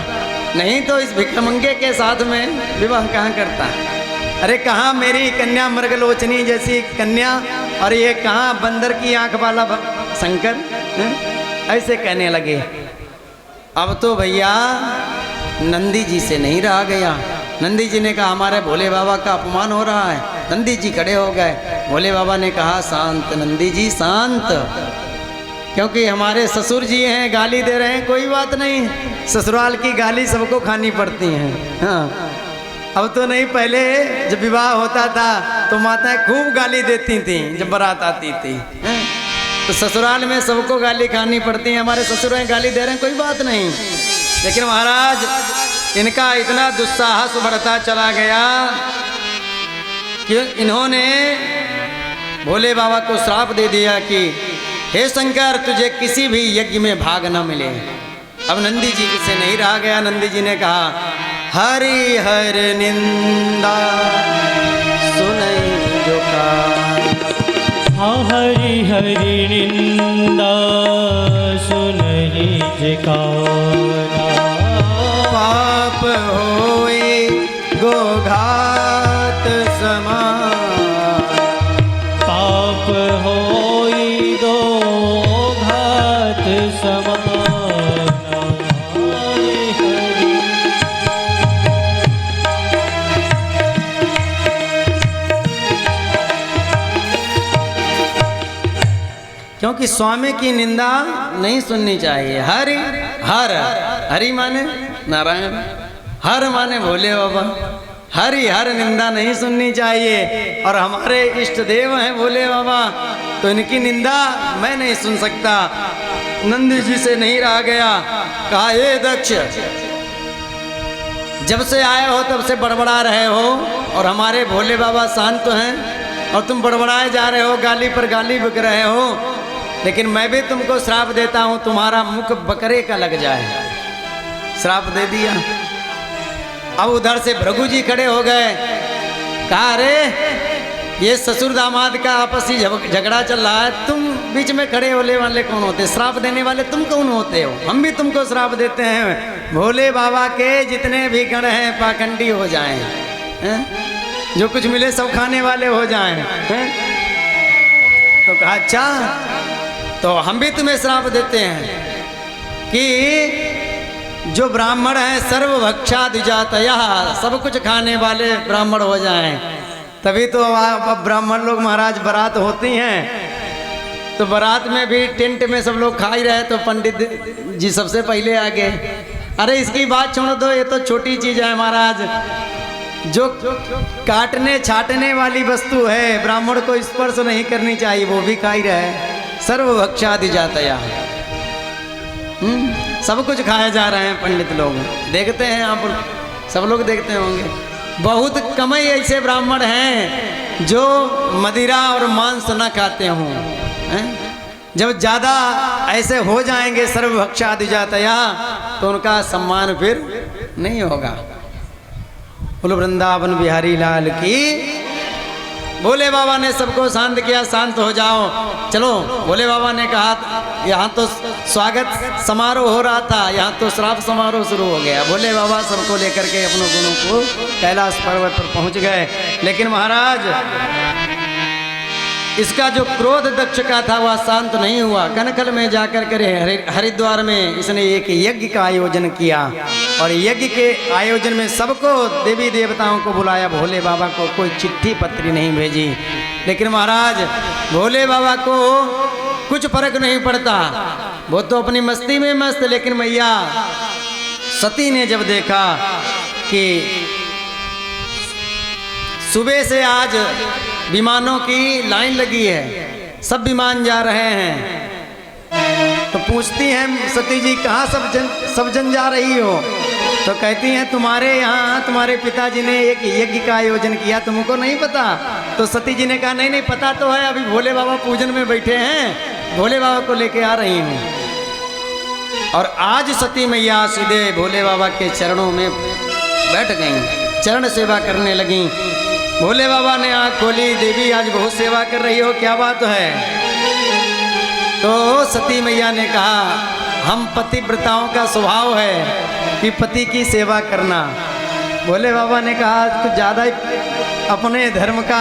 नहीं तो इस भिखमंगे के साथ में विवाह कहाँ करता। अरे कहाँ मेरी कन्या मृगलोचनी जैसी कन्या, और ये कहाँ बंदर की आंख वाला शंकर, ऐसे कहने लगे। अब तो भैया नंदी जी से नहीं रहा गया। नंदी जी ने कहा हमारे भोले बाबा का अपमान हो रहा है। नंदी जी खड़े हो गए। भोले बाबा ने कहा शांत नंदी जी शांत, क्योंकि हमारे ससुर जी हैं, गाली दे रहे हैं, कोई बात नहीं, ससुराल की गाली सबको खानी पड़ती है। हाँ अब तो नहीं, पहले जब विवाह होता था तो माताएं खूब गाली देती थी जब बारात आती थी। तो ससुराल में सबको गाली खानी पड़ती है, हमारे ससुर गाली दे रहे हैं, कोई बात नहीं। लेकिन महाराज इनका इतना दुस्साहस बढ़ता चला गया कि इन्होंने भोले बाबा को श्राप दे दिया कि हे शंकर तुझे किसी भी यज्ञ में भाग न मिले। अब नंदी जी से नहीं रहा गया। नंदी जी ने कहा हरि हर निंदा सुनई जो का, हाँ हरि हरि निंदा सुनहि जिकारा, पाप होए गोघात समान, पाप होई दो घात समान। क्योंकि स्वामी की निंदा नहीं सुननी चाहिए। हरि हर, हरि माने नारायण, हर माने भोले बाबा, हरि हर निंदा नहीं सुननी चाहिए। और हमारे इष्ट देव हैं भोले बाबा, तो इनकी निंदा मैं नहीं सुन सकता। नंदी जी से नहीं रहा गया। कहा हे दक्ष जब से आए हो तब से बड़बड़ा रहे हो, और हमारे भोले बाबा शांत हैं और तुम बड़बड़ाए जा रहे हो, गाली पर गाली बिक रहे हो। लेकिन मैं भी तुमको श्राप देता हूं, तुम्हारा मुख बकरे का लग जाए। श्राप दे दिया। अब उधर से भृगु जी खड़े हो गए। कहा रे ये ससुर दामाद का आपसी झगड़ा चल रहा है, तुम बीच में खड़े होने वाले कौन होते? श्राप देने वाले तुम कौन होते हो? हम भी तुमको श्राप देते हैं, भोले बाबा के जितने भी गण हैं पाखंडी हो जाएं, हैं? जो कुछ मिले सब खाने वाले हो जाएं, हैं? तो कहा अच्छा, तो हम भी तुम्हें श्राप देते हैं कि जो ब्राह्मण है सर्वभक्षा द्विजातया, सब कुछ खाने वाले ब्राह्मण हो जाएं। तभी तो अब ब्राह्मण लोग महाराज बारात होती हैं, तो बारात में भी टेंट में सब लोग खा ही रहे, तो पंडित जी सबसे पहले आ गए। अरे इसकी बात छोड़ दो, ये तो छोटी चीज है महाराज, जो काटने छाटने वाली वस्तु है ब्राह्मण को स्पर्श नहीं करनी चाहिए, वो भी खा ही रहे। सर्वभक्षादि जातया, सब कुछ खाए जा रहे हैं पंडित लोग, देखते हैं आप सब लोग देखते होंगे। बहुत कम ही ऐसे ब्राह्मण हैं जो मदिरा और मांस न खाते हों, हैं? जब ज़्यादा ऐसे हो जाएंगे सर्वभक्षादि जातया, तो उनका सम्मान फिर नहीं होगा। बोलो वृंदावन बिहारी लाल की। भोले बाबा ने सबको शांत किया, शांत हो जाओ, चलो। भोले बाबा ने कहा यहाँ तो स्वागत समारोह हो रहा था, यहाँ तो श्राप समारोह शुरू हो गया। भोले बाबा सबको लेकर के अपनों गुणों को कैलाश पर्वत पर पहुंच गए। लेकिन महाराज इसका जो क्रोध दक्ष का था वह शांत नहीं हुआ। कनखल में जाकर के हरिद्वार में इसने एक यज्ञ का आयोजन किया, और यज्ञ के आयोजन में सबको देवी देवताओं को बुलाया, भोले बाबा को कोई चिट्ठी पत्री नहीं भेजी। लेकिन महाराज भोले बाबा को कुछ फर्क नहीं पड़ता, वो तो अपनी मस्ती में मस्त। लेकिन मैया सती ने जब देखा कि सुबह से आज विमानों की लाइन लगी है, सब विमान जा रहे हैं, तो पूछती हैं सती जी कहाँ सब जन जा रही हो? तो कहती हैं तुम्हारे यहाँ तुम्हारे पिताजी ने एक यज्ञ का आयोजन किया, तुमको नहीं पता? तो सती जी ने कहा नहीं नहीं पता तो है, अभी भोले बाबा पूजन में बैठे हैं, भोले बाबा को लेके आ रही हूँ। और आज सती मैया सीधे भोले बाबा के चरणों में बैठ गई, चरण सेवा करने लगी। भोले बाबा ने आँख खोली, देवी आज बहुत सेवा कर रही हो, क्या बात है? तो सती मैया ने कहा हम पतिव्रताओं का स्वभाव है कि पति की सेवा करना। भोले बाबा ने कहा कुछ ज़्यादा ही अपने धर्म का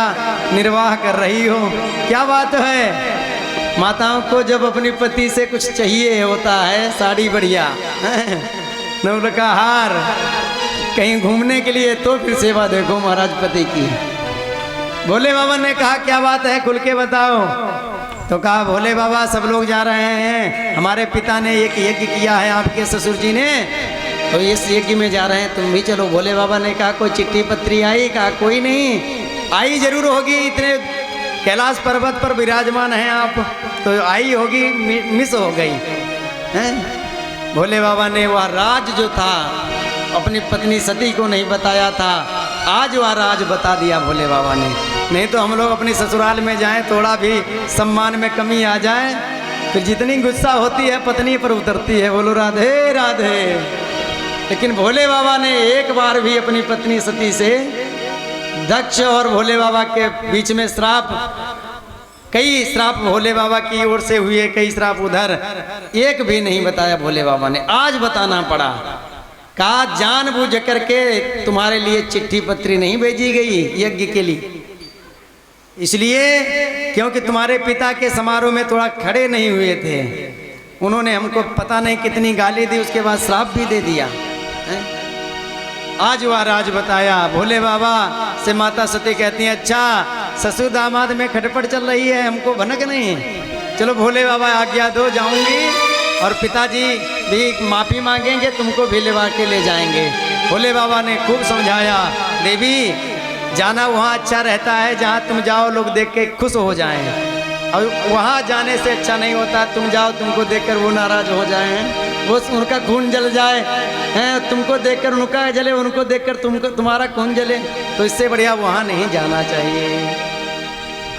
निर्वाह कर रही हो, क्या बात है? माताओं को जब अपने पति से कुछ चाहिए होता है, साड़ी बढ़िया, नवल का हार, कहीं घूमने के लिए, तो फिर सेवा देखो महाराज पति की। भोले बाबा ने कहा क्या बात है, खुल के बताओ। तो कहा भोले बाबा सब लोग जा रहे हैं, हमारे पिता ने एक यज्ञ किया है आपके ससुर जी ने, तो इस यज्ञ में जा रहे हैं, तुम भी चलो। भोले बाबा ने कहा कोई चिट्ठी पत्री आई? कहा कोई नहीं, आई जरूर होगी, इतने कैलाश पर्वत पर विराजमान हैं आप, तो आई होगी, मिस हो गई हैं। भोले बाबा ने वह राज जो था अपनी पत्नी सती को नहीं बताया था, आज वह राज बता दिया भोले बाबा ने। नहीं तो हम लोग अपनी ससुराल में जाएं, थोड़ा भी सम्मान में कमी आ जाए, फिर जितनी गुस्सा होती है पत्नी पर उतरती है, बोलो राधे राधे। लेकिन भोले बाबा ने एक बार भी अपनी पत्नी सती से, दक्ष और भोले बाबा के बीच में श्राप, कई श्राप भोले बाबा की ओर से हुए, कई श्राप उधर, एक भी नहीं बताया भोले बाबा ने। आज बताना पड़ा, कहा जानबूझ करके तुम्हारे लिए चिट्ठी पत्री नहीं भेजी गई यज्ञ के लिए, इसलिए क्योंकि तुम्हारे पिता के समारोह में थोड़ा खड़े नहीं हुए थे, उन्होंने हमको पता नहीं कितनी गाली दी, उसके बाद श्राप भी दे दिया है? आज वह राज बताया। भोले बाबा से माता सती कहती हैं अच्छा ससुर दामाद में खटपट चल रही है, हमको भनक नहीं, चलो भोले बाबा आज्ञा दो, जाऊंगी, और पिताजी भी माफ़ी मांगेंगे, तुमको भी लेवा के ले जाएंगे। भोले बाबा ने खूब समझाया, देवी जाना वहाँ अच्छा रहता है जहाँ तुम जाओ लोग देख के खुश हो जाएं, और वहाँ जाने से अच्छा नहीं होता तुम जाओ तुमको देखकर वो नाराज हो जाएं, वो उनका खून जल जाए हैं, तुमको देखकर उनका जले, उनको देखकर तुमको तुम्हारा खून जले, तो इससे बढ़िया वहाँ नहीं जाना चाहिए।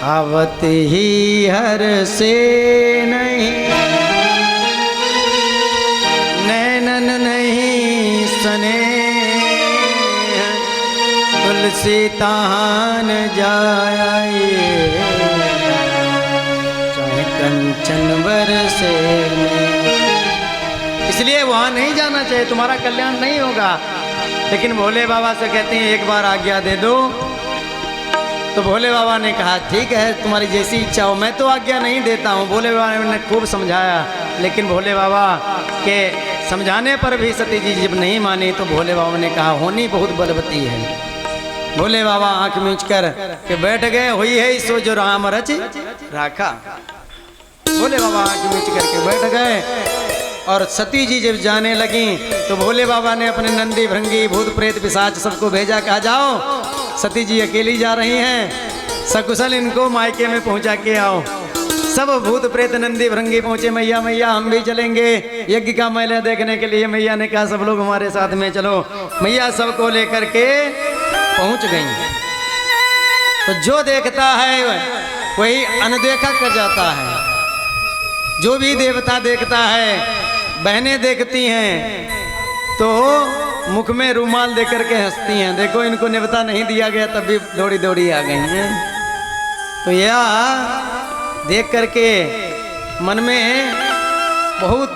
आवत ही हर से नहीं, नैनन नहीं सने, सीतान जाए, चाहे कंचन बरसे में। इसलिए वहां नहीं जाना चाहिए, तुम्हारा कल्याण नहीं होगा। लेकिन भोले बाबा से कहते हैं एक बार आज्ञा दे दो। तो भोले बाबा ने कहा ठीक है, तुम्हारी जैसी इच्छा हो, मैं तो आज्ञा नहीं देता हूँ। भोले बाबा ने खूब समझाया, लेकिन भोले बाबा के समझाने पर भी सती जी जब नहीं मानी तो भोले बाबा ने कहा होनी बहुत बलवती है। भोले बाबा आंख मींच कर के बैठ गए, हुई है सो जो राम रच राखा। भोले बाबा आंख मींच करके बैठ गए और सती जी जब जाने लगी तो भोले बाबा ने अपने नंदी भृंगी भूत प्रेत पिशाच सबको भेजा, कहा जाओ सती जी अकेली जा रही हैं, सकुशल इनको मायके में पहुंचा के आओ। सब भूत प्रेत नंदी भृंगी पहुंचे, मैया मैया हम भी चलेंगे यज्ञ का मेला देखने के लिए। मैया ने कहा सब लोग हमारे साथ में चलो। मैया सबको लेकर के पहुंच गई। तो जो देखता है वही अनदेखा कर जाता है। जो भी देवता देखता है, बहनें देखती हैं तो मुख में रूमाल दे करके हंसती हैं। देखो इनको निवता नहीं दिया गया तब भी दौड़ी दौड़ी आ गई हैं। तो यह देख करके मन में बहुत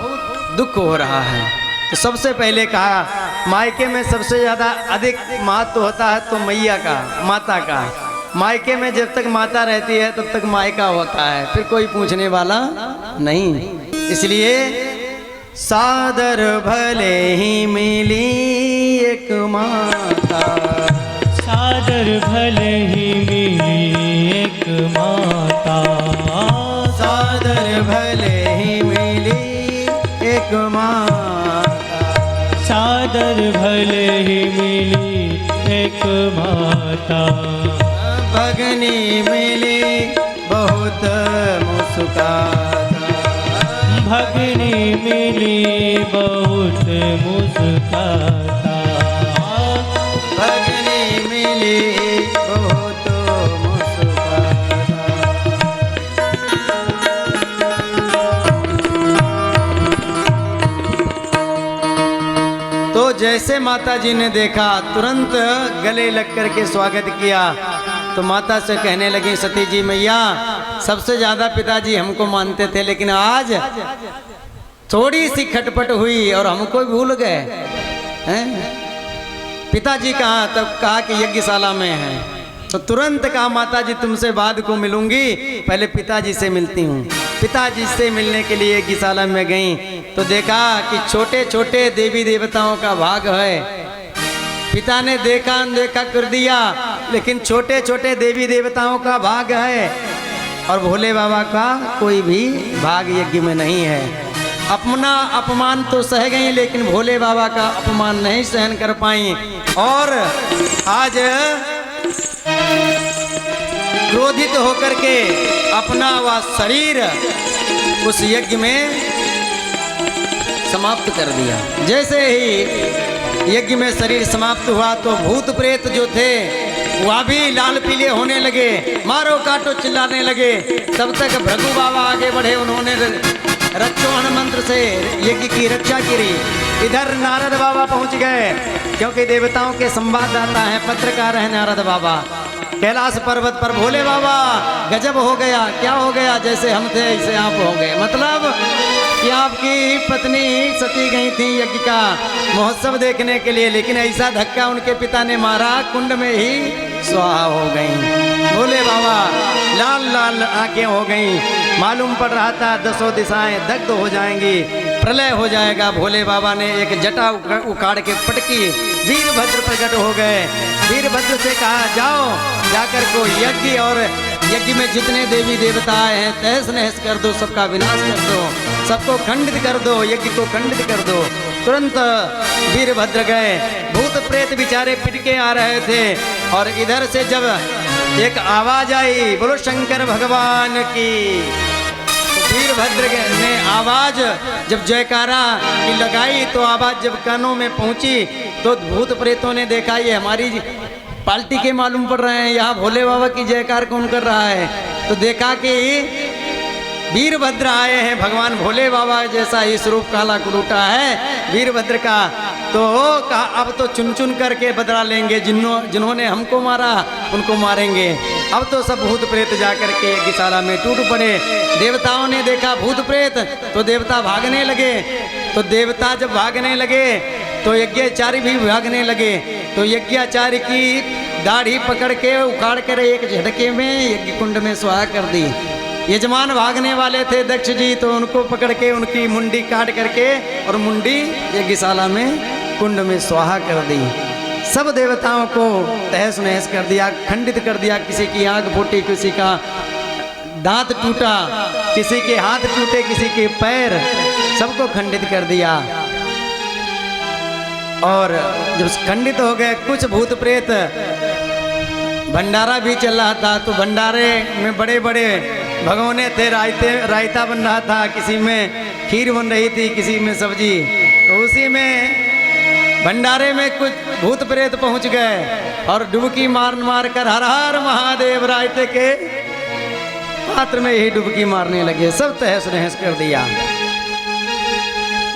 दुख हो रहा है। तो सबसे पहले कहा मायके में सबसे ज़्यादा अधिक महत्व होता है तो मैया का, माता का। मायके में जब तक माता रहती है तब तक मायका होता है, फिर कोई पूछने वाला नहीं। इसलिए सादर भले ही मिली एक माता, सादर भले ही मिली एक माता, सादर भले ही मिली एक माता, सादर भले ही मिली एक माता। भगनी मिली बहुत मुस्काता, भगनी मिली बहुत मुस्काता, भगनी मिली बहुत मुस्काता। तो जैसे माता जी ने देखा तुरंत गले लग करके स्वागत किया। तो माता से कहने लगी सती जी मैया सबसे ज्यादा पिताजी हमको मानते थे, लेकिन आज थोड़ी सी खटपट हुई और हमको भूल गए हैं। पिताजी कहाँ? तब कहा कि यज्ञशाला में है। तो तुरंत कहा माता जी तुमसे बाद को मिलूंगी, पहले पिताजी से मिलती हूँ। पिताजी से मिलने के लिए यज्ञशाला में गई तो देखा कि छोटे छोटे देवी देवताओं का भाग है। पिता ने देखा अनदेखा कर दिया, लेकिन छोटे छोटे देवी देवताओं का भाग है और भोले बाबा का कोई भी भाग यज्ञ में नहीं है। अपना अपमान तो सह गई, लेकिन भोले बाबा का अपमान नहीं सहन कर पाई और आज क्रोधित होकर के अपना वह शरीर उस यज्ञ में समाप्त कर दिया। जैसे ही यज्ञ में शरीर समाप्त हुआ तो भूत प्रेत जो थे वह भी लाल पीले होने लगे, मारो काटो चिल्लाने लगे। तब तक भृगु बाबा आगे बढ़े, उन्होंने रक्षोहण मंत्र से यज्ञ की रक्षा की। इधर नारद बाबा पहुंच गए, क्योंकि देवताओं के संवाददाता हैं, पत्रकार हैं नारद बाबा। कैलाश पर्वत पर भोले बाबा गजब हो गया। क्या हो गया? जैसे हम थे ऐसे आप हो गए। मतलब कि आपकी पत्नी सती गई थी यज्ञ का महोत्सव देखने के लिए, लेकिन ऐसा धक्का उनके पिता ने मारा, कुंड में ही स्वाहा हो गई। भोले बाबा लाल लाल आंखें हो गई। मालूम पड़ रहा था 10 दिशाएं दग्ध हो जाएंगी, प्रलय हो जाएगा। भोले बाबा ने एक जटा उखाड़ के पटकी, वीरभद्र प्रकट हो गए। वीरभद्र से कहा जाओ जाकर को यज्ञ और यज्ञ में जितने देवी देवता हैं तहस नहस कर दो, सबका विनाश कर दो, सबको खंडित कर दो, यज्ञ को खंडित कर दो। तुरंत वीरभद्र गए। भूत प्रेत बेचारे पिटके आ रहे थे और इधर से जब एक आवाज आई, बोलो शंकर भगवान की। वीरभद्र ने आवाज जब जयकारा की लगाई तो आवाज जब कानों में पहुंची तो भूत प्रेतों ने देखा ये हमारी पार्टी के मालूम पड़ रहे हैं, यहाँ भोले बाबा की जयकार कौन कर रहा है। तो देखा कि वीरभद्र आए हैं, भगवान भोले बाबा जैसा ही स्वरूप काला कुलूटा है वीरभद्र का। तो कहा अब तो चुन चुन करके बदला लेंगे, जिन्होंने हमको मारा उनको मारेंगे। अब तो सब भूत प्रेत जा करके यज्ञशाला में टूट पड़े। देवताओं ने देखा भूत प्रेत तो देवता भागने लगे। तो देवता जब भागने लगे तो यज्ञाचारी भी भागने लगे। तो यज्ञाचारी की दाढ़ी पकड़ के उखाड़ कर एक झटके में यज्ञ कुंड में स्वाहा कर दी। यजमान भागने वाले थे दक्ष जी, तो उनको पकड़ के उनकी मुंडी काट करके और मुंडी यज्ञशाला में कुंड में स्वाहा कर दी। सब देवताओं को तहस नहस कर दिया, खंडित कर दिया। किसी की आंख फूटी, किसी का दांत टूटा, किसी के हाथ टूटे, किसी के पैर, सबको खंडित कर दिया। और जब खंडित हो गए, कुछ भूत प्रेत, भंडारा भी चल रहा था, तो भंडारे में बड़े बड़े भगोने थे, रायता बन रहा था, किसी में खीर बन रही थी, किसी में सब्जी। तो उसी में भंडारे में कुछ भूत प्रेत पहुंच गए और डुबकी मार मार कर हर हर महादेव रायते के पात्र में ही डुबकी मारने लगे। सब तहस नहस कर दिया।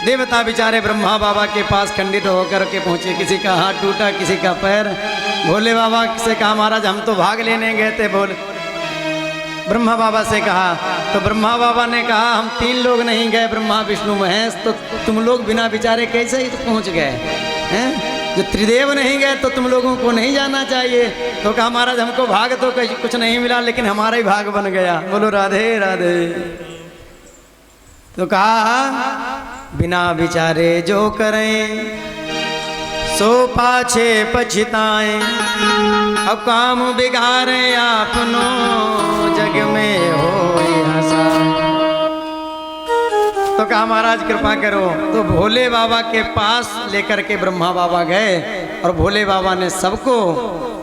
देवता बेचारे ब्रह्मा बाबा के पास खंडित होकर के पहुंचे। किसी का हाथ टूटा, किसी का पैर। भोले बाबा से कहा महाराज हम तो भाग लेने गए थे। ब्रह्मा बाबा से कहा, तो ब्रह्मा बाबा ने कहा हम 3 लोग नहीं गए, ब्रह्मा विष्णु महेश, तो तुम लोग बिना विचारे कैसे ही पहुंच गए हैं? जो त्रिदेव नहीं गए तो तुम लोगों को नहीं जाना चाहिए। तो कहा महाराज हमको भाग तो कुछ नहीं मिला, लेकिन हमारा ही भाग बन गया। बोलो राधे राधे। तो कहा बिना विचारे जो करें सो पाछे पछताएं, अब काम बिगाड़े आपनो जग में हो हंसाए। तो कहा महाराज कृपा करो। तो भोले बाबा के पास लेकर के ब्रह्मा बाबा गए और भोले बाबा ने सबको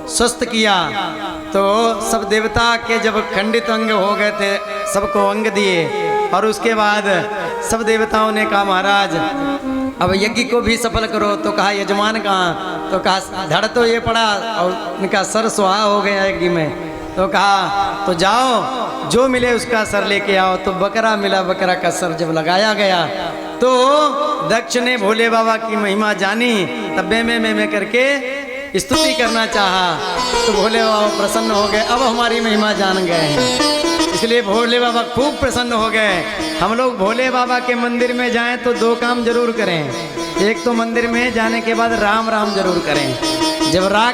स्वस्थ किया। तो सब देवता के जब खंडित अंग हो गए थे, सबको अंग दिए। और उसके बाद सब देवताओं ने कहा महाराज अब यज्ञ को भी सफल करो। तो कहा यजमान कहाँ? तो कहा धड़ तो ये पड़ा और उनका सर सुहा हो गया यज्ञ में। तो कहा तो जाओ जो मिले उसका सर लेके आओ। तो बकरा मिला, बकरा का सर जब लगाया गया तो दक्ष ने भोले बाबा की महिमा जानी, तब में करके स्तुति करना चाहा। तो भोले बाबा प्रसन्न हो गए, अब हमारी महिमा जान गए हैं। इसलिए भोले बाबा खूब प्रसन्न हो गए। हम लोग भोले बाबा के मंदिर में जाएं तो 2 काम जरूर करें। एक तो मंदिर में जाने के बाद राम राम जरूर करें। जब रा